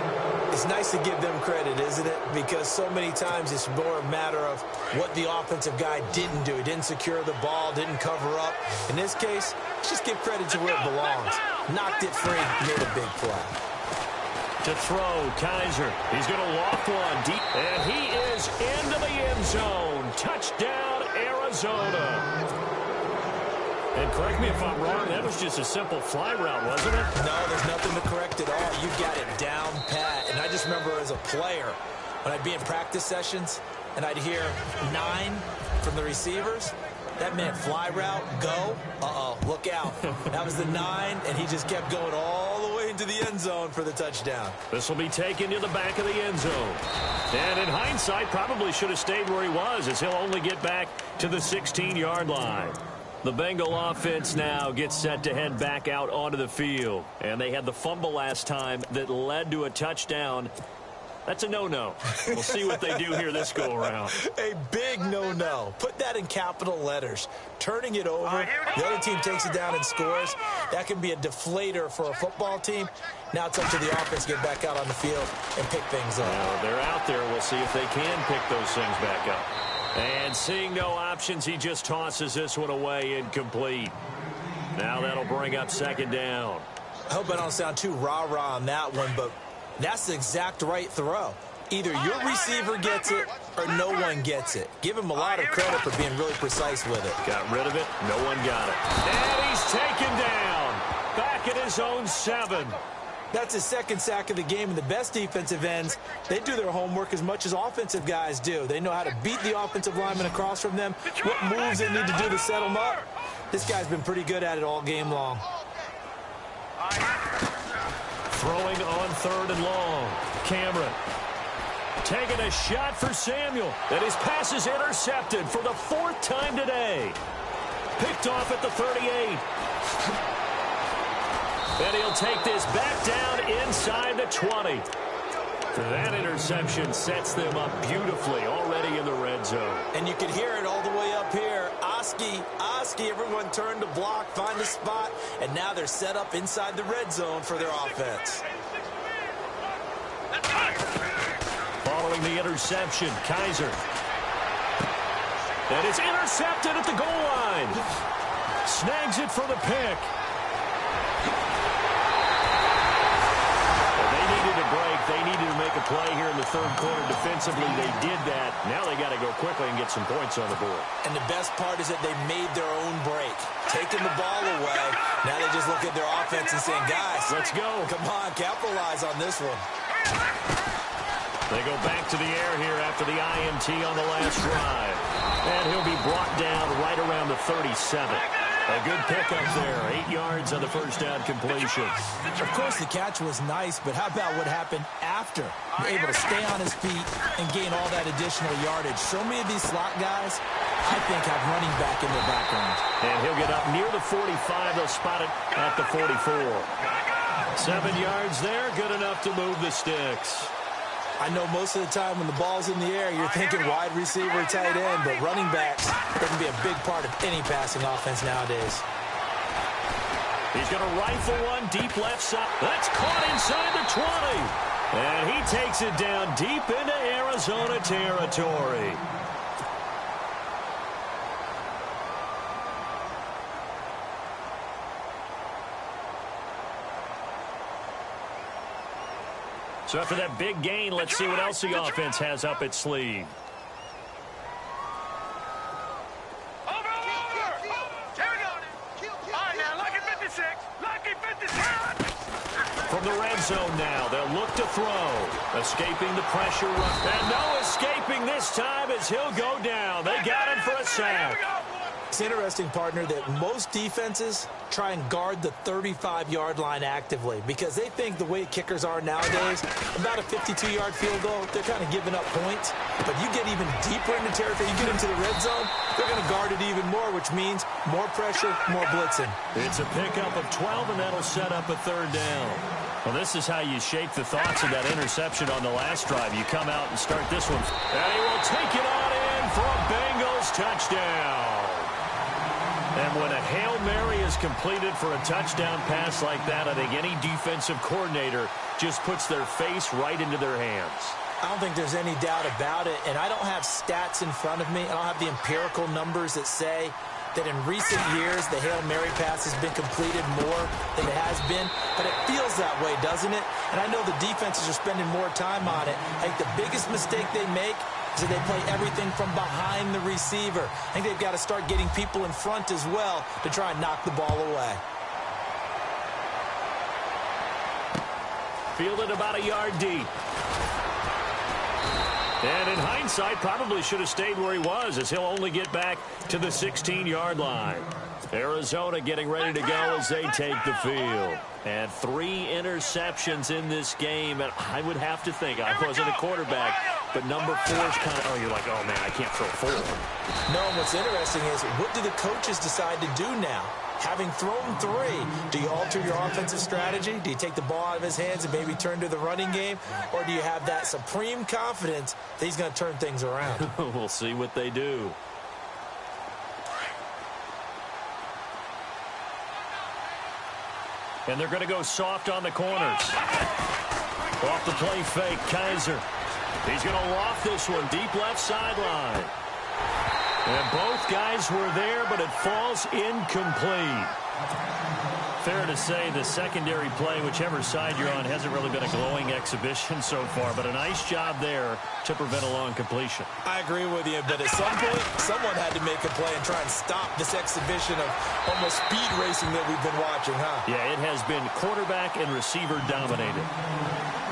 It's nice to give them credit, isn't it? Because so many times it's more a matter of what the offensive guy didn't do. He didn't secure the ball, didn't cover up. In this case, let's just give credit to where it belongs. Knocked it free, made a big play. To throw, Kaiser. He's going to loft one deep. And he is into the end zone. Touchdown, Arizona. And correct me if I'm wrong, that was just a simple fly route, wasn't it? No, there's nothing to correct at all. You got it down pat. And I just remember as a player, when I'd be in practice sessions, and I'd hear 9 from the receivers, that meant fly route, go, look out. That was the 9, and he just kept going all the way into the end zone for the touchdown. This will be taken to the back of the end zone. And in hindsight, probably should have stayed where he was, as he'll only get back to the 16-yard line. The Bengal offense now gets set to head back out onto the field. And they had the fumble last time that led to a touchdown. That's a no-no. We'll see what they do here this go-around. A big no-no. Put that in capital letters. Turning it over, the other team takes it down and scores. That can be a deflator for a football team. Now it's up to the offense to get back out on the field and pick things up. Well, they're out there. We'll see if they can pick those things back up. And seeing no options, he just tosses this one away incomplete. Now that'll bring up second down. I hope I don't sound too rah-rah on that one, but that's the exact right throw. Either your receiver gets it or no one gets it. Give him a lot of credit for being really precise with it. Got rid of it. No one got it. And he's taken down. Back at his own 7. That's his second sack of the game, and the best defensive ends, they do their homework as much as offensive guys do. They know how to beat the offensive lineman across from them, what moves they need to do to set them up. This guy's been pretty good at it all game long. Throwing on 3rd and long. Cameron taking a shot for Samuel. And his pass is intercepted for the 4th time today. Picked off at the 38. And he'll take this back down inside the 20. That interception sets them up beautifully already in the red zone. And you can hear it all the way up here. Oski, everyone turned to block, find a spot, and now they're set up inside the red zone for their offense. Following the interception, Kaiser. And it's intercepted at the goal line. Snags it for the pick. They needed to make a play here in the 3rd quarter defensively. They did that. Now they got to go quickly and get some points on the board. And the best part is that they made their own break. taking the ball away. Now they just look at their offense and saying, guys, let's go. Come on, capitalize on this one. They go back to the air here after the INT on the last drive. And he'll be brought down right around the 37. A good pickup there. 8 yards on the first down completion. Of course, the catch was nice, but how about what happened after? Able to stay on his feet and gain all that additional yardage. So many of these slot guys, I think, have running back in their background. And he'll get up near the 45. They'll spot it at the 44. 7 yards there, good enough to move the sticks. I know most of the time when the ball's in the air, you're thinking wide receiver, tight end, but running backs, they can be a big part of any passing offense nowadays. He's going to rifle one deep left side. That's caught inside the 20. And he takes it down deep into Arizona territory. So after that big gain, let's see what else the offense has up its sleeve. From the red zone now, they'll look to throw. Escaping the pressure. And no escaping this time as he'll go down. They got him for a sack. It's interesting, partner, that most defenses try and guard the 35-yard line actively because they think the way kickers are nowadays, about a 52-yard field goal, they're kind of giving up points. But you get even deeper into territory, you get into the red zone, they're going to guard it even more, which means more pressure, more blitzing. It's a pickup of 12, and that'll set up a third down. Well, this is how you shake the thoughts of that interception on the last drive. You come out and start this one. And he will take it on in for a Bengals touchdown. And when a Hail Mary is completed for a touchdown pass like that, I think any defensive coordinator just puts their face right into their hands. I don't think there's any doubt about it, and I don't have stats in front of me. I don't have the empirical numbers that say that in recent years the Hail Mary pass has been completed more than it has been, but it feels that way, doesn't it? And I know the defenses are spending more time on it. I think the biggest mistake they make is that they play everything from behind the receiver. I think they've got to start getting people in front as well to try and knock the ball away. Fielded about a yard deep. And in hindsight, probably should have stayed where he was as he'll only get back to the 16-yard line. Arizona getting ready to go as they take the field. And 3 interceptions in this game. And I would have to think, I wasn't a quarterback, but number 4 is kind of, you're like, oh, man, I can't throw 4. No, and what's interesting is, what do the coaches decide to do now? Having thrown 3, do you alter your offensive strategy? Do you take the ball out of his hands and maybe turn to the running game? Or do you have that supreme confidence that he's going to turn things around? We'll see what they do. And they're going to go soft on the corners. Off the play fake, Kaiser. He's going to loft this one deep left sideline. And both guys were there, but it falls incomplete. Fair to say the secondary play, whichever side you're on, hasn't really been a glowing exhibition so far, but a nice job there to prevent a long completion. I agree with you, but at some point, someone had to make a play and try and stop this exhibition of almost speed racing that we've been watching, huh? Yeah, it has been quarterback and receiver dominated.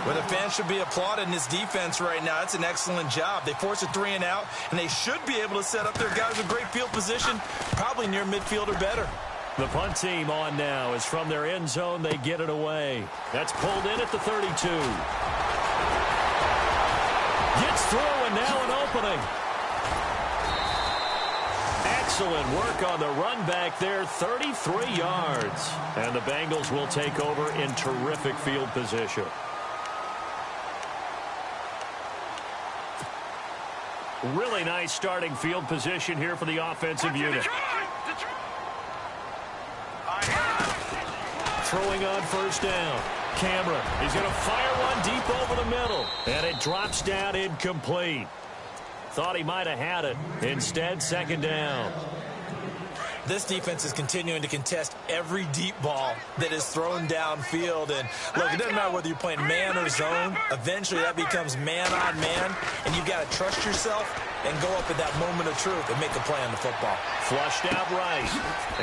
Well, the fans should be applauding this defense right now. It's an excellent job. They force a 3 and out, and they should be able to set up their guys with great field position, probably near midfield or better. The punt team on now is from their end zone. They get it away. That's pulled in at the 32. Gets through, and now an opening. Excellent work on the run back there, 33 yards. And the Bengals will take over in terrific field position. Really nice starting field position here for the offensive unit. Throwing on first down. Cameron, he's going to fire one deep over the middle. And it drops down incomplete. Thought he might have had it. Instead, second down. This defense is continuing to contest every deep ball that is thrown downfield. And look, it doesn't matter whether you're playing man or zone. Eventually, that becomes man on man, and you've got to trust yourself and go up at that moment of truth and make a play on the football. Flushed out right.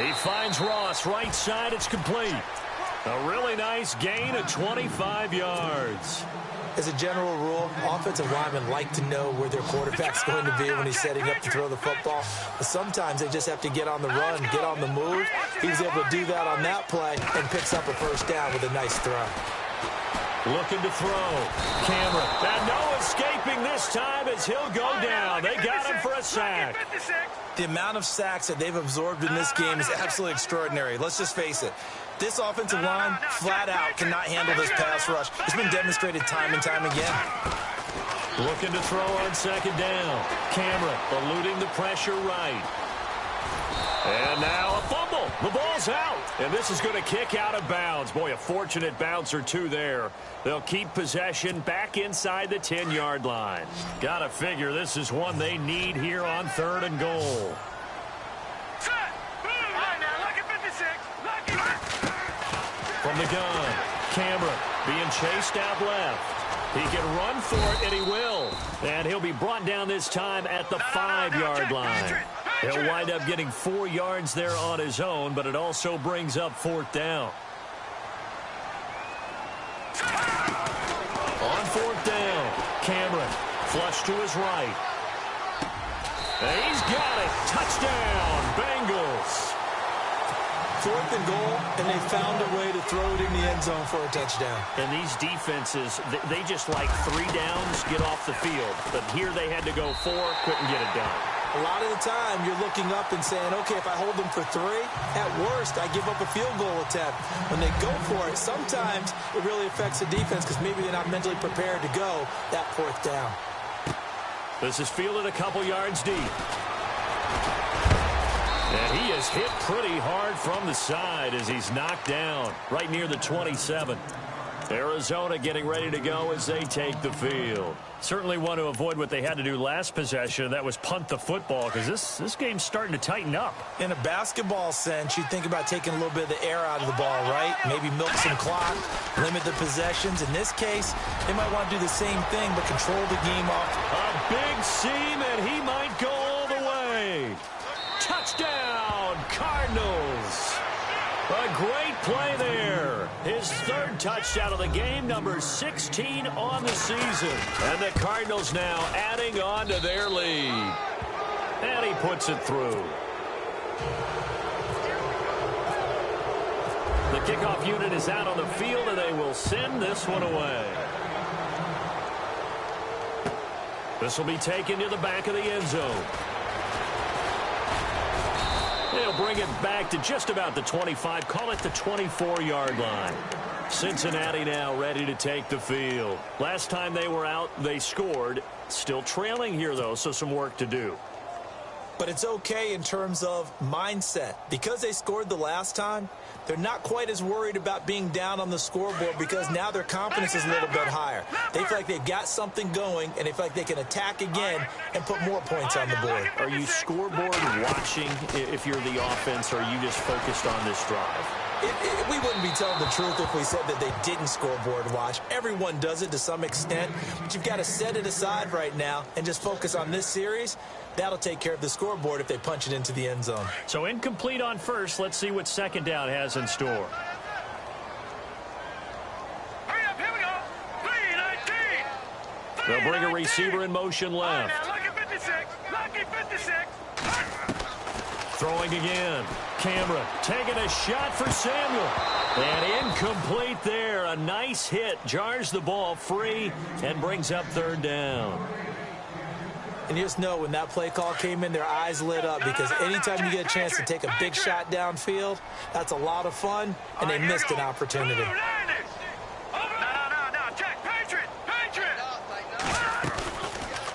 He finds Ross right side. It's complete. A really nice gain of 25 yards. As a general rule, offensive linemen like to know where their quarterback's going to be when he's setting up to throw the football. But sometimes they just have to get on the run, get on the move. He was able to do that on that play and picks up a first down with a nice throw. Looking to throw. Cameron. And no escaping this time as he'll go down. They got him for a sack. The amount of sacks that they've absorbed in this game is absolutely extraordinary. Let's just face it. This offensive line, flat out, cannot handle this pass rush. It's been demonstrated time and time again. Looking to throw on second down. Cameron eluding the pressure right. And now a fumble. The ball's out. And this is going to kick out of bounds. Boy, a fortunate bounce or two there. They'll keep possession back inside the 10-yard line. Got to figure this is one they need here on 3rd and goal. From the gun, Cameron being chased out left. He can run for it, and he will. And he'll be brought down this time at the 5-yard line. He'll wind up getting 4 yards there on his own, but it also brings up 4th down. On 4th down, Cameron flush to his right. And he's got it. Touchdown, Bengals. 4th and goal, and they found a way to throw it in the end zone for a touchdown. And these defenses, they just like 3 downs, get off the field. But here they had to go 4, couldn't get it done. A lot of the time, you're looking up and saying, okay, if I hold them for 3, at worst, I give up a field goal attempt. When they go for it, sometimes it really affects the defense because maybe they're not mentally prepared to go that 4th down. This is fielded a couple yards deep. And he is hit pretty hard from the side as he's knocked down right near the 27. Arizona getting ready to go as they take the field. Certainly want to avoid what they had to do last possession. That was punt the football because this game's starting to tighten up. In a basketball sense, you think about taking a little bit of the air out of the ball, right? Maybe milk some clock, limit the possessions. In this case, they might want to do the same thing but control the game off. A big seam, and he might go all the way. Touchdown, Cardinals. A great play there. His 3rd touchdown of the game, number 16 on the season. And the Cardinals now adding on to their lead. And he puts it through. The kickoff unit is out on the field, and they will send this one away. This will be taken to the back of the end zone. They'll bring it back to just about the 25, call it the 24-yard line. Cincinnati now ready to take the field. Last time they were out, they scored. Still trailing here, though, so some work to do. But it's okay in terms of mindset. Because they scored the last time, they're not quite as worried about being down on the scoreboard because now their confidence is a little bit higher. They feel like they've got something going, and they feel like they can attack again and put more points on the board. Are you scoreboard watching if you're the offense, or are you just focused on this drive? We wouldn't be telling the truth if we said that they didn't scoreboard watch. Everyone does it to some extent, but you've got to set it aside right now and just focus on this series. That'll take care of the scoreboard if they punch it into the end zone. So incomplete on first. Let's see what second down has in store. Hurry up, here we go. 3-19. They'll bring a receiver in motion left. Now, lucky 56. Lucky 56. Throwing again. Cameron taking a shot for Samuel. And incomplete there. A nice hit. Jars the ball free and brings up 3rd down. And you just know when that play call came in, their eyes lit up because anytime you get a chance to take a big shot downfield, that's a lot of fun, and they missed an opportunity.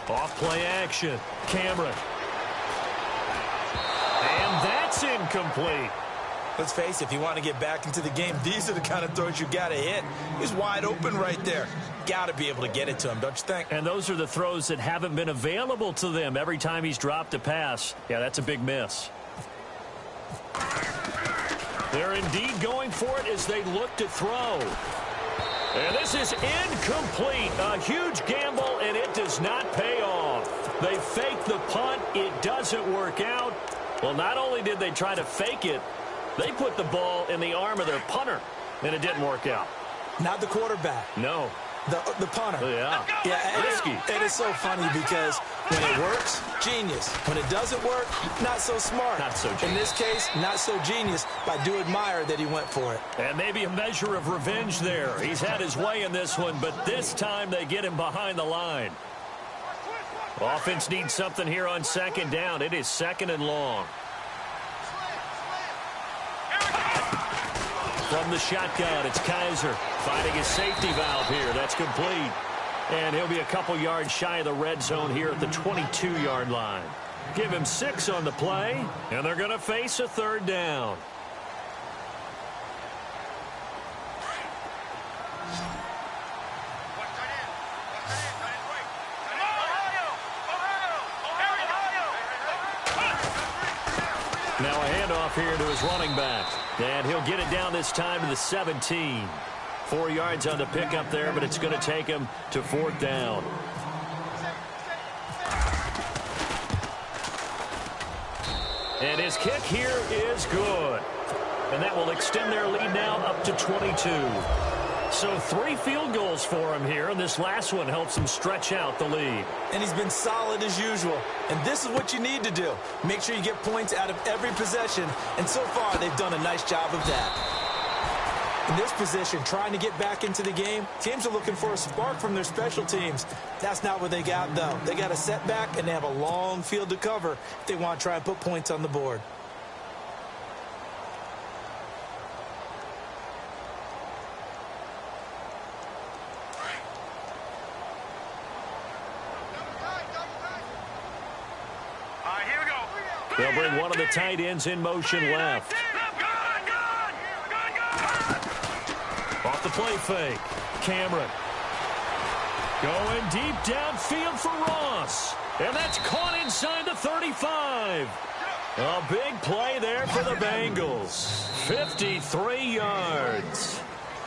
Off play action. Cameron. And that's incomplete. Let's face it, if you want to get back into the game, these are the kind of throws you got to hit. He's wide open right there. Got to be able to get it to him, don't you think? And those are the throws that haven't been available to them every time he's dropped a pass. Yeah, that's a big miss. They're indeed going for it as they look to throw. And this is incomplete. A huge gamble, and it does not pay off. They fake the punt. It doesn't work out. Well, not only did they try to fake it, they put the ball in the arm of their punter, and it didn't work out. Not the quarterback. No. The punter. Yeah. Risky. It is so funny because when it works, genius. When it doesn't work, not so smart. Not so genius. In this case, not so genius, but I do admire that he went for it. And maybe a measure of revenge there. He's had his way in this one, but this time they get him behind the line. Offense needs something here on second down. It is second and long. From the shotgun, it's Kaiser finding his safety valve here. That's complete. And he'll be a couple yards shy of the red zone here at the 22-yard line. Give him 6 on the play, and they're going to face a third down. Now a handoff here to his running back. And he'll get it down this time to the 17. 4 yards on the pickup there, but it's going to take him to fourth down. And his kick here is good. And that will extend their lead now up to 22. So 3 field goals for him here, and this last one helps him stretch out the lead. And he's been solid as usual. And this is what you need to do. Make sure you get points out of every possession. And so far, they've done a nice job of that. In this position, trying to get back into the game, teams are looking for a spark from their special teams. That's not what they got, though. They got a setback, and they have a long field to cover if they want to try and put points on the board. They'll bring one of the tight ends in motion left. Off the play fake. Cameron. Going deep downfield for Ross. And that's caught inside the 35. A big play there for the Bengals. 53 yards.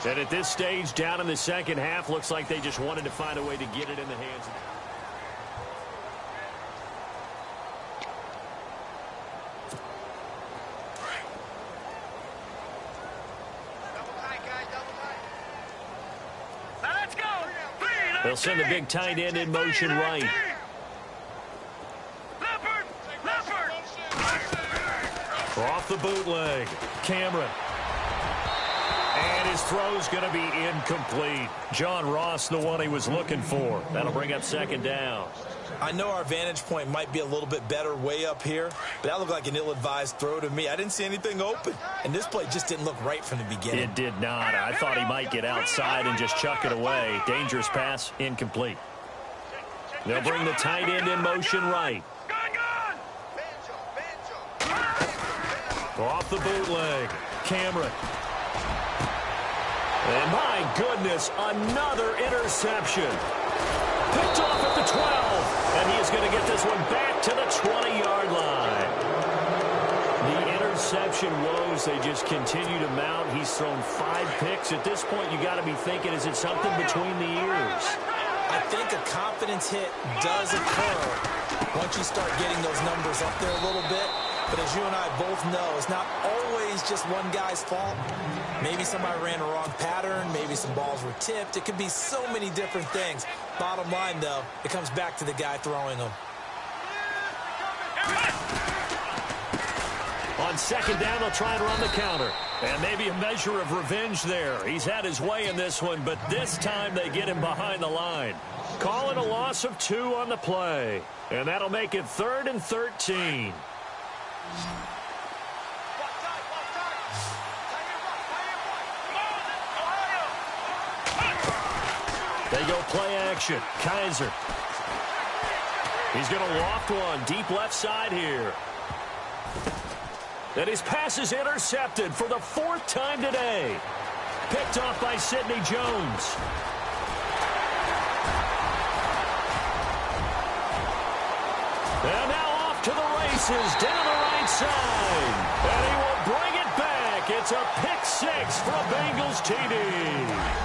And at this stage, down in the second half, looks like they just wanted to find a way to get it in the hands of They'll send the big tight end in motion right. Off the bootleg. Cameron. And his throw's going to be incomplete. John Ross, the one he was looking for. That'll bring up second down. I know our vantage point might be a little bit better way up here, but that looked like an ill-advised throw to me. I didn't see anything open, and this play just didn't look right from the beginning. It did not. I thought he might get outside and just chuck it away. Dangerous pass, incomplete. They'll bring the tight end in motion right. Off the bootleg. Cameron. And my goodness, another interception. Picked off at the 12. And he is going to get this one back to the 20-yard line. The interception woes, they just continue to mount. He's thrown 5 picks. At this point, you got to be thinking, is it something between the ears? I think a confidence hit does occur once you start getting those numbers up there a little bit. But as you and I both know, it's not always just one guy's fault. Maybe somebody ran a wrong pattern. Maybe some balls were tipped. It could be so many different things. Bottom line, though, it comes back to the guy throwing them. On second down, they'll try and run the counter. And maybe a measure of revenge there. He's had his way in this one, but this time they get him behind the line. Call it a loss of 2 on the play. And that'll make it 3rd and 13. They go play action. Kaiser. He's going to loft one deep left side here. And his pass is intercepted for the 4th time today. Picked off by Sidney Jones. And now off to the races down the right side. And he will bring it back. It's a pick 6 for a Bengals TD.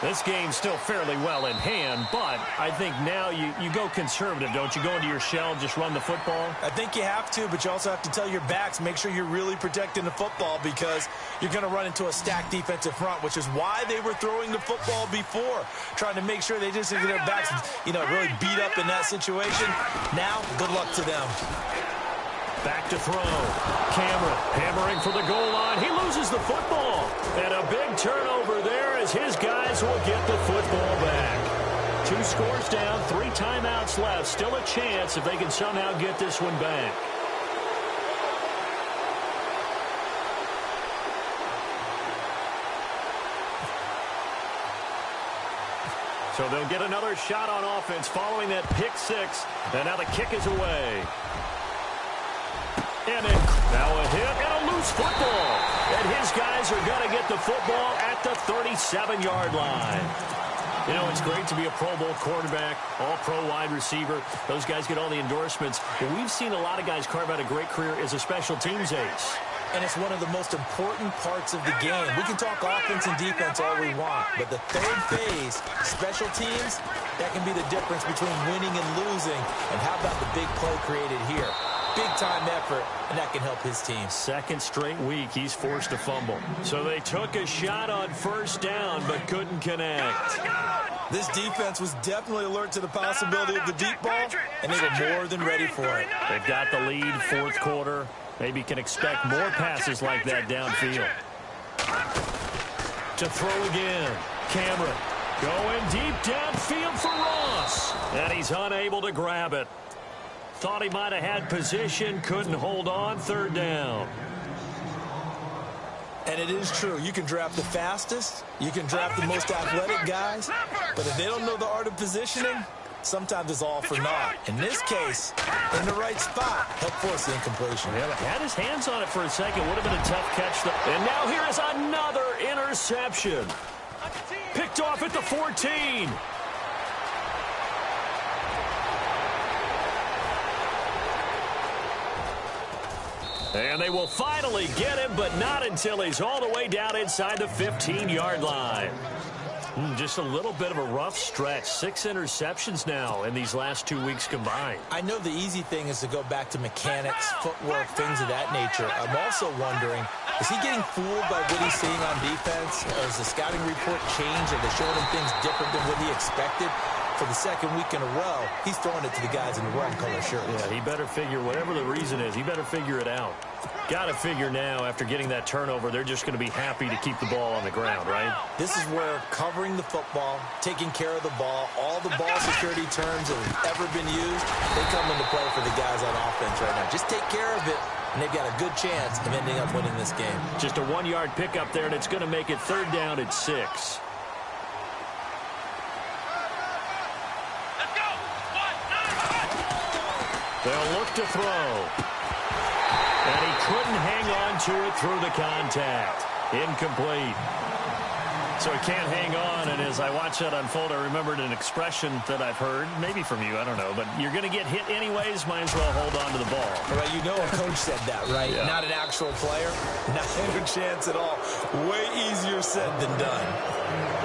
This game's still fairly well in hand, but I think now you go conservative, don't you? Go into your shell, just run the football? I think you have to, but you also have to tell your backs, make sure you're really protecting the football because you're going to run into a stacked defensive front, which is why they were throwing the football before, trying to make sure they just get their backs, really beat up in that situation. Now, good luck to them. Back to throw. Cameron hammering for the goal line. He loses the football. And a big turnover there as his guys will get the football back. 2 scores down, 3 timeouts left. Still a chance if they can somehow get this one back. So they'll get another shot on offense following that pick 6. And now the kick is away. And now a hit and a loose football. And his guys are going to get the football at the 37-yard line. You know, it's great to be a Pro Bowl quarterback, all-pro wide receiver. Those guys get all the endorsements. But we've seen a lot of guys carve out a great career as a special teams ace. And it's one of the most important parts of the game. We can talk offense and defense all we want, but the third phase, special teams, that can be the difference between winning and losing. And how about the big play created here? Big-time effort, and that can help his team. Second straight week, he's forced a fumble. So they took a shot on first down, but couldn't connect. This defense was definitely alert to the possibility of the deep ball, and they were more than ready for it. They've got the lead, fourth quarter. Maybe can expect more passes like that downfield. To throw again. Cameron going deep downfield for Ross. And he's unable to grab it. Thought he might have had position, couldn't hold on, third down. And it is true. You can draft the fastest, you can draft the most athletic guys, but if they don't know the art of positioning, sometimes it's all for naught. In this case, in the right spot, help force the incompletion. Yeah, had his hands on it for a second. Would have been a tough catch. And now here is another interception. Picked off at the 14. And they will finally get him, but not until he's all the way down inside the 15-yard line. Just a little bit of a rough stretch. 6 interceptions now in these last 2 weeks combined. I know the easy thing is to go back to mechanics, footwork, things of that nature. I'm also wondering, is he getting fooled by what he's seeing on defense? Or has the scouting report changed? Are they showing him things different than what he expected? For the second week in a row, he's throwing it to the guys in the rum color shirts. Yeah, he better figure, whatever the reason is, he better figure it out. Got to figure now, after getting that turnover, they're just going to be happy to keep the ball on the ground, right? This is where covering the football, taking care of the ball, all the ball security terms that have ever been used, they come into play for the guys on offense right now. Just take care of it, and they've got a good chance of ending up winning this game. Just a 1-yard pickup there, and it's going to make it third down at 6. They'll look to throw. And he couldn't hang on to it through the contact. Incomplete. So he can't hang on, and as I watch that unfold, I remembered an expression that I've heard, maybe from you, I don't know, but you're going to get hit anyways, might as well hold on to the ball. All right, you know a coach said that, right? Yeah. Not an actual player. Not a chance at all. Way easier said than done.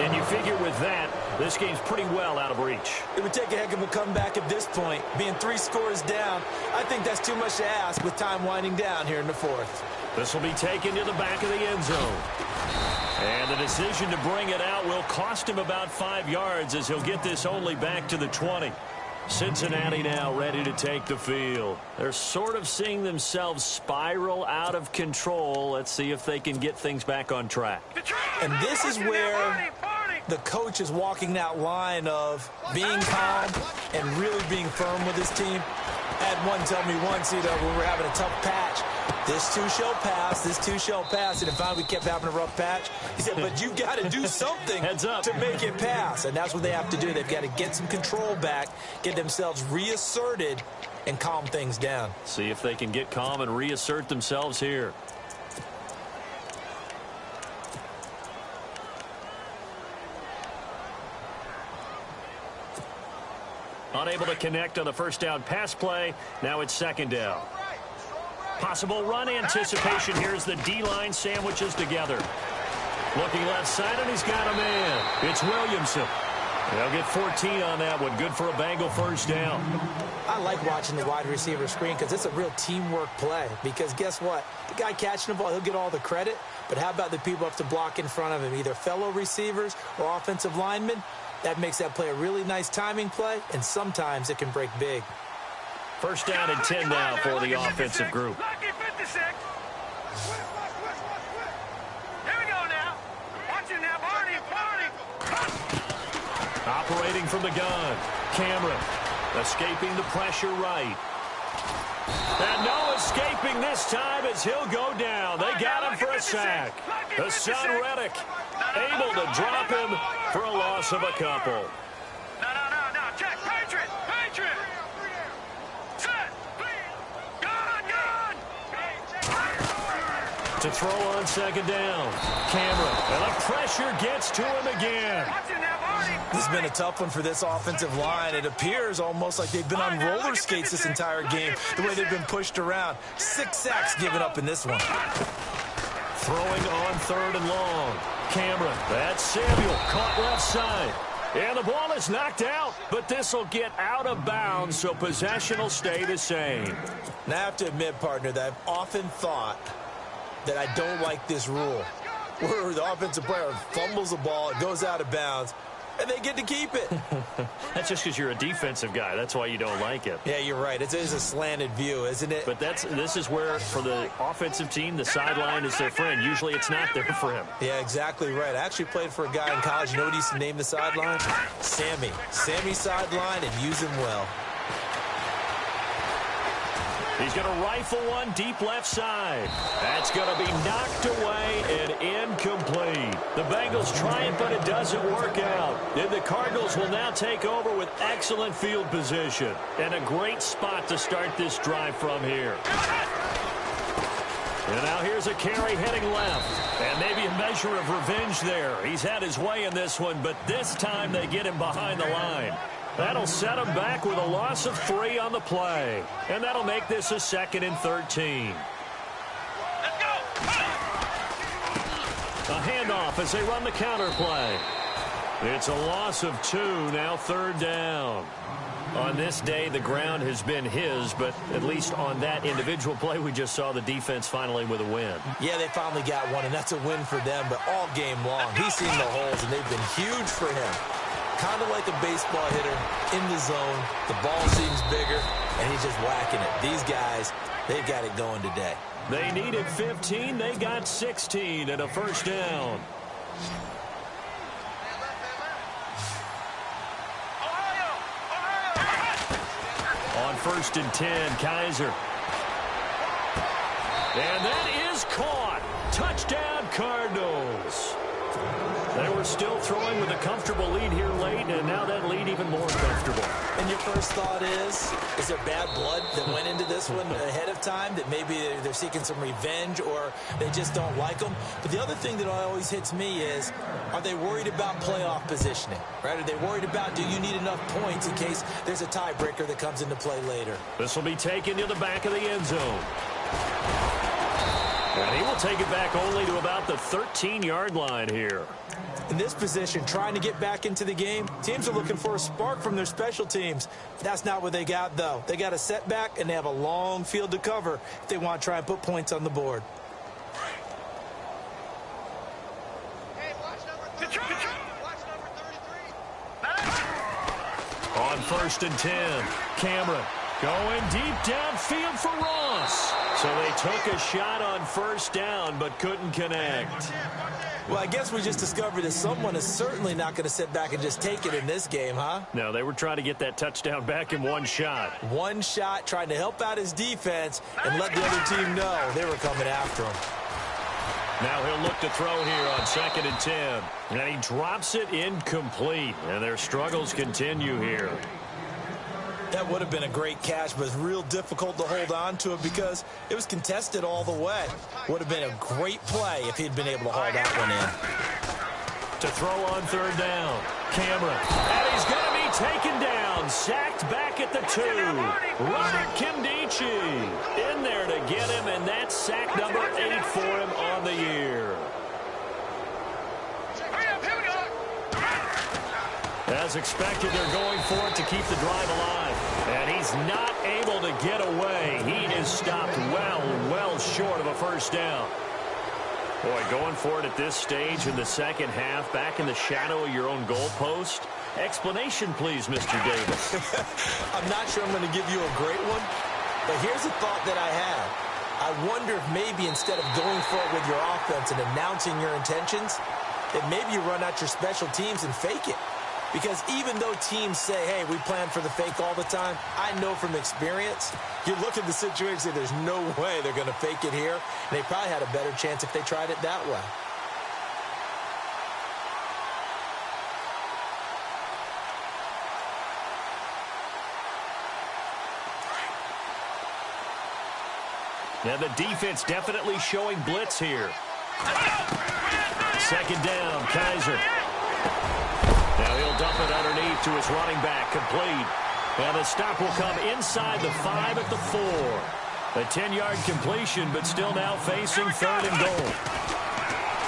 And you figure with that, this game's pretty well out of reach. It would take a heck of a comeback at this point. Being 3 scores down, I think that's too much to ask with time winding down here in the fourth. This will be taken to the back of the end zone. And the decision to bring it out will cost him about 5 yards as he'll get this only back to the 20. Cincinnati now ready to take the field. They're sort of seeing themselves spiral out of control. Let's see if they can get things back on track. And this is where the coach is walking that line of being calm and really being firm with his team. I had one tell me once, when we were having a tough patch, this too shall pass, this too shall pass. And finally we kept having a rough patch. He said, but you've got to do something Heads up. to make it pass. And that's what they have to do. They've got to get some control back, get themselves reasserted, and calm things down. See if they can get calm and reassert themselves here. Unable to connect on the first down pass play. Now it's second down. Possible run anticipation here as the D-line sandwiches together. Looking left side, and he's got a man. It's Williamson. They'll get 14 on that one. Good for a Bengal first down. I like watching the wide receiver screen because it's a real teamwork play. Because guess what? The guy catching the ball, he'll get all the credit. But how about the people have to block in front of him, either fellow receivers or offensive linemen? That makes that play a really nice timing play, and sometimes it can break big. First down and 10 now for the offensive group. Lucky 56. Here we go now. Watch it now, Barney. Operating from the gun. Cameron escaping the pressure right. And no escaping this time as he'll go down. They got him for a sack. Hassan Reddick able to drop him for a loss of a couple. No. Check. Patriot. Set. Gun. To throw on second down. Cameron. And the pressure gets to him again. Watch it now, Barney. This has been a tough one for this offensive line. It appears almost like they've been on roller skates this entire game, the way they've been pushed around. 6 sacks given up in this one. Throwing on third and long. Cameron. That's Samuel. Caught left side. And the ball is knocked out, but this will get out of bounds, so possession will stay the same. Now, I have to admit, partner, that I've often thought that I don't like this rule, where the offensive player fumbles the ball, it goes out of bounds, and they get to keep it. That's just because you're a defensive guy. That's why you don't like it. Yeah, you're right. It is a slanted view, isn't it? But this is where, for the offensive team, the sideline is their friend. Usually it's not there for him. Yeah, exactly right. I actually played for a guy in college. You know what he used to name the sideline? Sammy. Sammy sideline, and use him well. He's going to rifle one deep left side. That's going to be knocked away and incomplete. The Bengals try it, but it doesn't work out. And the Cardinals will now take over with excellent field position and a great spot to start this drive from here. And now here's a carry heading left. And maybe a measure of revenge there. He's had his way in this one, but this time they get him behind the line. That'll set him back with a loss of 3 on the play. And that'll make this a 2nd and 13. Let's go. A handoff as they run the counter play. It's a loss of 2, now 3rd down. On this day, the ground has been his, but at least on that individual play, we just saw the defense finally with a win. Yeah, they finally got one, and that's a win for them, but all game long, he's seen the holes, and they've been huge for him. Kind of like a baseball hitter in the zone. The ball seems bigger, and he's just whacking it. These guys, they've got it going today. They needed 15. They got 16 and a first down. On 1st and 10, Kaiser. And that is caught. Touchdown, Cardinals. They were still throwing with a comfortable lead here late, and now that lead even more comfortable. And your first thought is there bad blood that went into this one ahead of time, that maybe they're seeking some revenge or they just don't like them? But the other thing that always hits me is, are they worried about playoff positioning? Right? Are they worried about, do you need enough points in case there's a tiebreaker that comes into play later? This will be taken to the back of the end zone. And he will take it back only to about the 13-yard line here. In this position, trying to get back into the game, teams are looking for a spark from their special teams. That's not what they got, though. They got a setback, and they have a long field to cover if they want to try and put points on the board. Hey, watch number 33. On 1st and 10, Cameron going deep downfield for Ross. So they took a shot on 1st down, but couldn't connect. Well, I guess we just discovered that someone is certainly not going to sit back and just take it in this game, huh? No, they were trying to get that touchdown back in one shot. One shot, trying to help out his defense and let the other team know they were coming after him. Now he'll look to throw here on 2nd and 10. And he drops it incomplete. And their struggles continue here. That would have been a great catch, but it's real difficult to hold on to it because it was contested all the way. Would have been a great play if he'd been able to haul that one in. To throw on 3rd down, Cameron. And he's going to be taken down. Sacked back at the 2. Robert Kimdichie in there to get him, and that's sack number 8 for him on the year. As expected, they're going for it to keep the drive alive. And he's not able to get away. He is stopped well short of a first down. Boy, going for it at this stage in the second half, back in the shadow of your own goalpost. Explanation, please, Mr. Davis. I'm not sure I'm going to give you a great one, but here's a thought that I had. I wonder if maybe instead of going for it with your offense and announcing your intentions, that maybe you run out your special teams and fake it. Because even though teams say, hey, we plan for the fake all the time, I know from experience, you look at the situation, there's no way they're going to fake it here. And they probably had a better chance if they tried it that way. Yeah, the defense definitely showing blitz here. Second down, Kaiser. Now he'll dump it underneath to his running back, complete. And the stop will come inside the 5 at the 4. A 10-yard completion, but still now facing third and goal.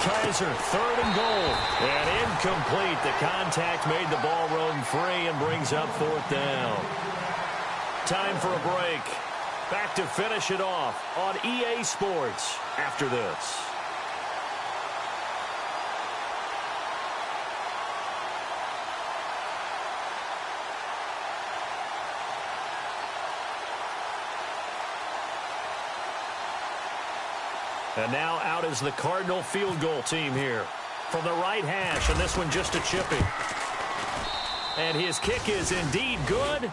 Kaiser, third and goal. And incomplete. The contact made the ball roam free and brings up fourth down. Time for a break. Back to finish it off on EA Sports after this. And now out is the Cardinal field goal team here. From the right hash, and this one just a chipping. And his kick is indeed good.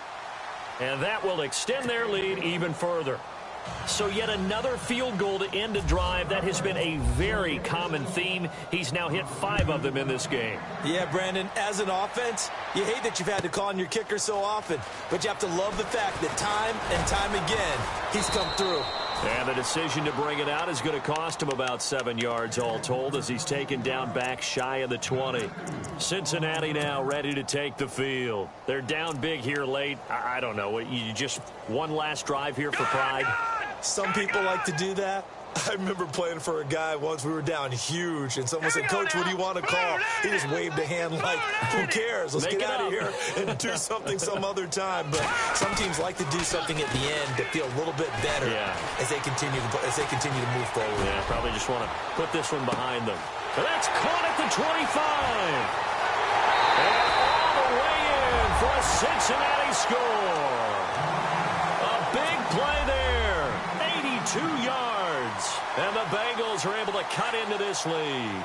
And that will extend their lead even further. So yet another field goal to end a drive. That has been a very common theme. He's now hit 5 of them in this game. Yeah, Brandon, as an offense, you hate that you've had to call on your kicker so often. But you have to love the fact that time and time again, he's come through. And the decision to bring it out is going to cost him about 7 yards all told as he's taken down back shy of the 20. Cincinnati now ready to take the field. They're down big here late. I don't know. You just one last drive here for pride? Some people like to do that. I remember playing for a guy once. We were down huge, and someone said, Coach, what do you want to call? He just waved a hand like, who cares? Let's get out of here and do something some other time. But some teams like to do something at the end to feel a little bit better as they continue to move forward. Yeah, probably just want to put this one behind them. But that's caught at the 25. And all the way in for a Cincinnati score. A big play there. 82 yards. And the Bengals are able to cut into this lead.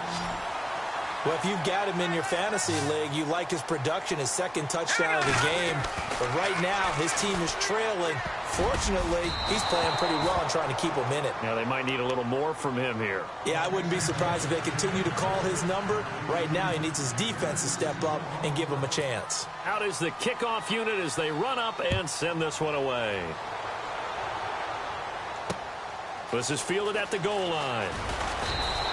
Well, if you've got him in your fantasy league, you like his production, his second touchdown of the game. But right now, his team is trailing. Fortunately, he's playing pretty well and trying to keep them in it. Now, they might need a little more from him here. Yeah, I wouldn't be surprised if they continue to call his number. Right now, he needs his defense to step up and give him a chance. Out is the kickoff unit as they run up and send this one away. This is fielded at the goal line.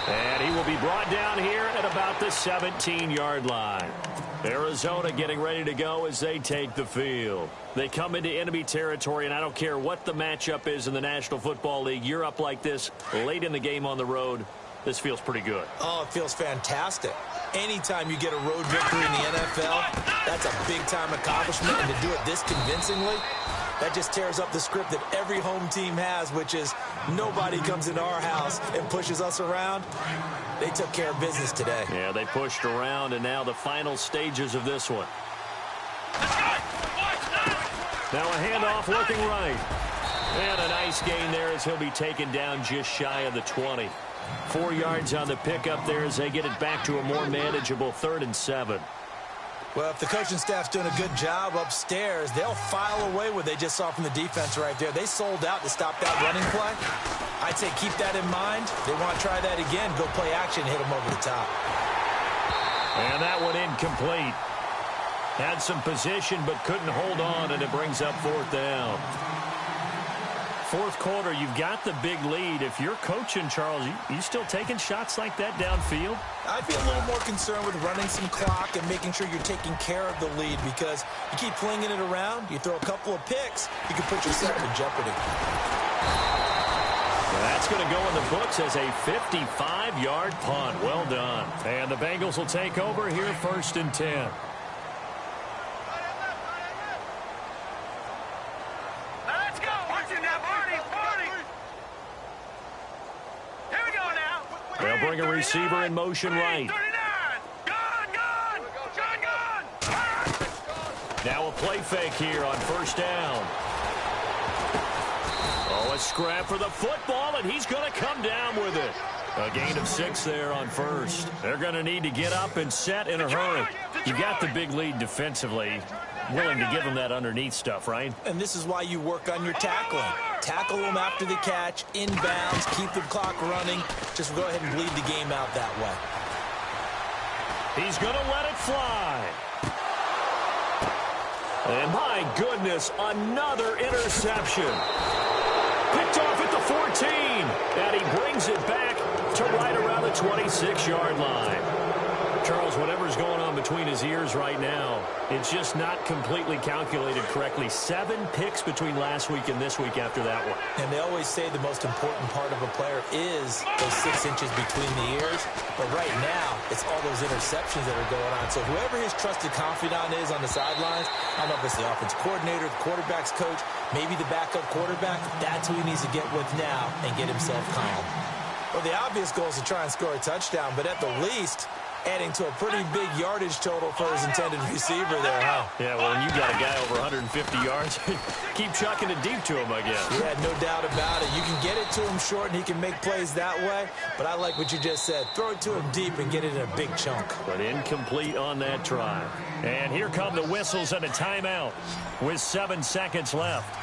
And he will be brought down here at about the 17-yard line. Arizona getting ready to go as they take the field. They come into enemy territory, and I don't care what the matchup is in the National Football League. You're up like this late in the game on the road. This feels pretty good. Oh, it feels fantastic. Anytime you get a road victory in the NFL, that's a big-time accomplishment, and to do it this convincingly, that just tears up the script that every home team has, which is nobody comes into our house and pushes us around. They took care of business today. Yeah, they pushed around, and now the final stages of this one. Now a handoff looking right. And a nice gain there as he'll be taken down just shy of the 20. 4 yards on the pickup there as they get it back to a more manageable 3rd and 7. Well, if the coaching staff's doing a good job upstairs, they'll file away what they just saw from the defense right there. They sold out to stop that running play. I'd say keep that in mind. They want to try that again. Go play action and hit them over the top. And that one incomplete. Had some position but couldn't hold on, and it brings up 4th down. 4th quarter, you've got the big lead. If you're coaching, Charles, you still taking shots like that downfield? I'd be a little more concerned with running some clock and making sure you're taking care of the lead, because you keep flinging it around, you throw a couple of picks, you can put yourself in jeopardy. That's going to go in the books as a 55-yard punt. Well done. And the Bengals will take over here 1st and 10. throwing a receiver in motion right. Now a play fake here on first down. Oh, a scrap for the football, and he's going to come down with it. A gain of 6 there on first. They're going to need to get up and set in a hurry. You got the big lead defensively. Willing to give them that underneath stuff, right? And this is why you work on your tackling. Tackle them after the catch, inbounds, keep the clock running. Just go ahead and bleed the game out that way. He's going to let it fly. And my goodness, another interception. Picked off at the 14. And he brings it back to right around the 26-yard line. Charles, whatever's going on between his ears right now, it's just not completely calculated correctly. 7 picks between last week and this week after that one. And they always say the most important part of a player is those 6 inches between the ears. But right now, it's all those interceptions that are going on. So whoever his trusted confidant is on the sidelines, I don't know if it's the offense coordinator, the quarterback's coach, maybe the backup quarterback, that's who he needs to get with now and get himself calm. Well, the obvious goal is to try and score a touchdown, but at the least, adding to a pretty big yardage total for his intended receiver there, huh? Yeah, well, when you got a guy over 150 yards, keep chucking it deep to him, I guess. Yeah, no doubt about it. You can get it to him short, and he can make plays that way. But I like what you just said. Throw it to him deep and get it in a big chunk. But incomplete on that try. And here come the whistles and a timeout with 7 seconds left.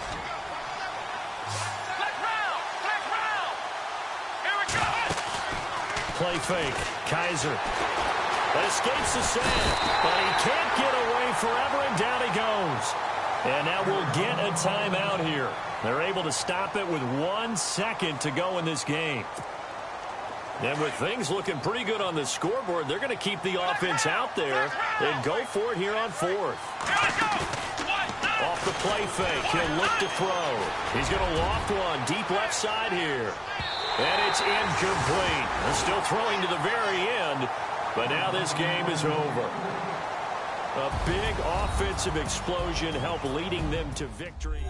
Play fake. Kaiser. That escapes the sack, but he can't get away forever, and down he goes. And now we'll get a timeout here. They're able to stop it with 1 second to go in this game. And with things looking pretty good on the scoreboard, they're going to keep the offense out there and go for it here on 4th. Off the play fake, he'll look to throw. He's going to loft one deep left side here. And it's incomplete. They're still throwing to the very end, but now this game is over. A big offensive explosion helped leading them to victory.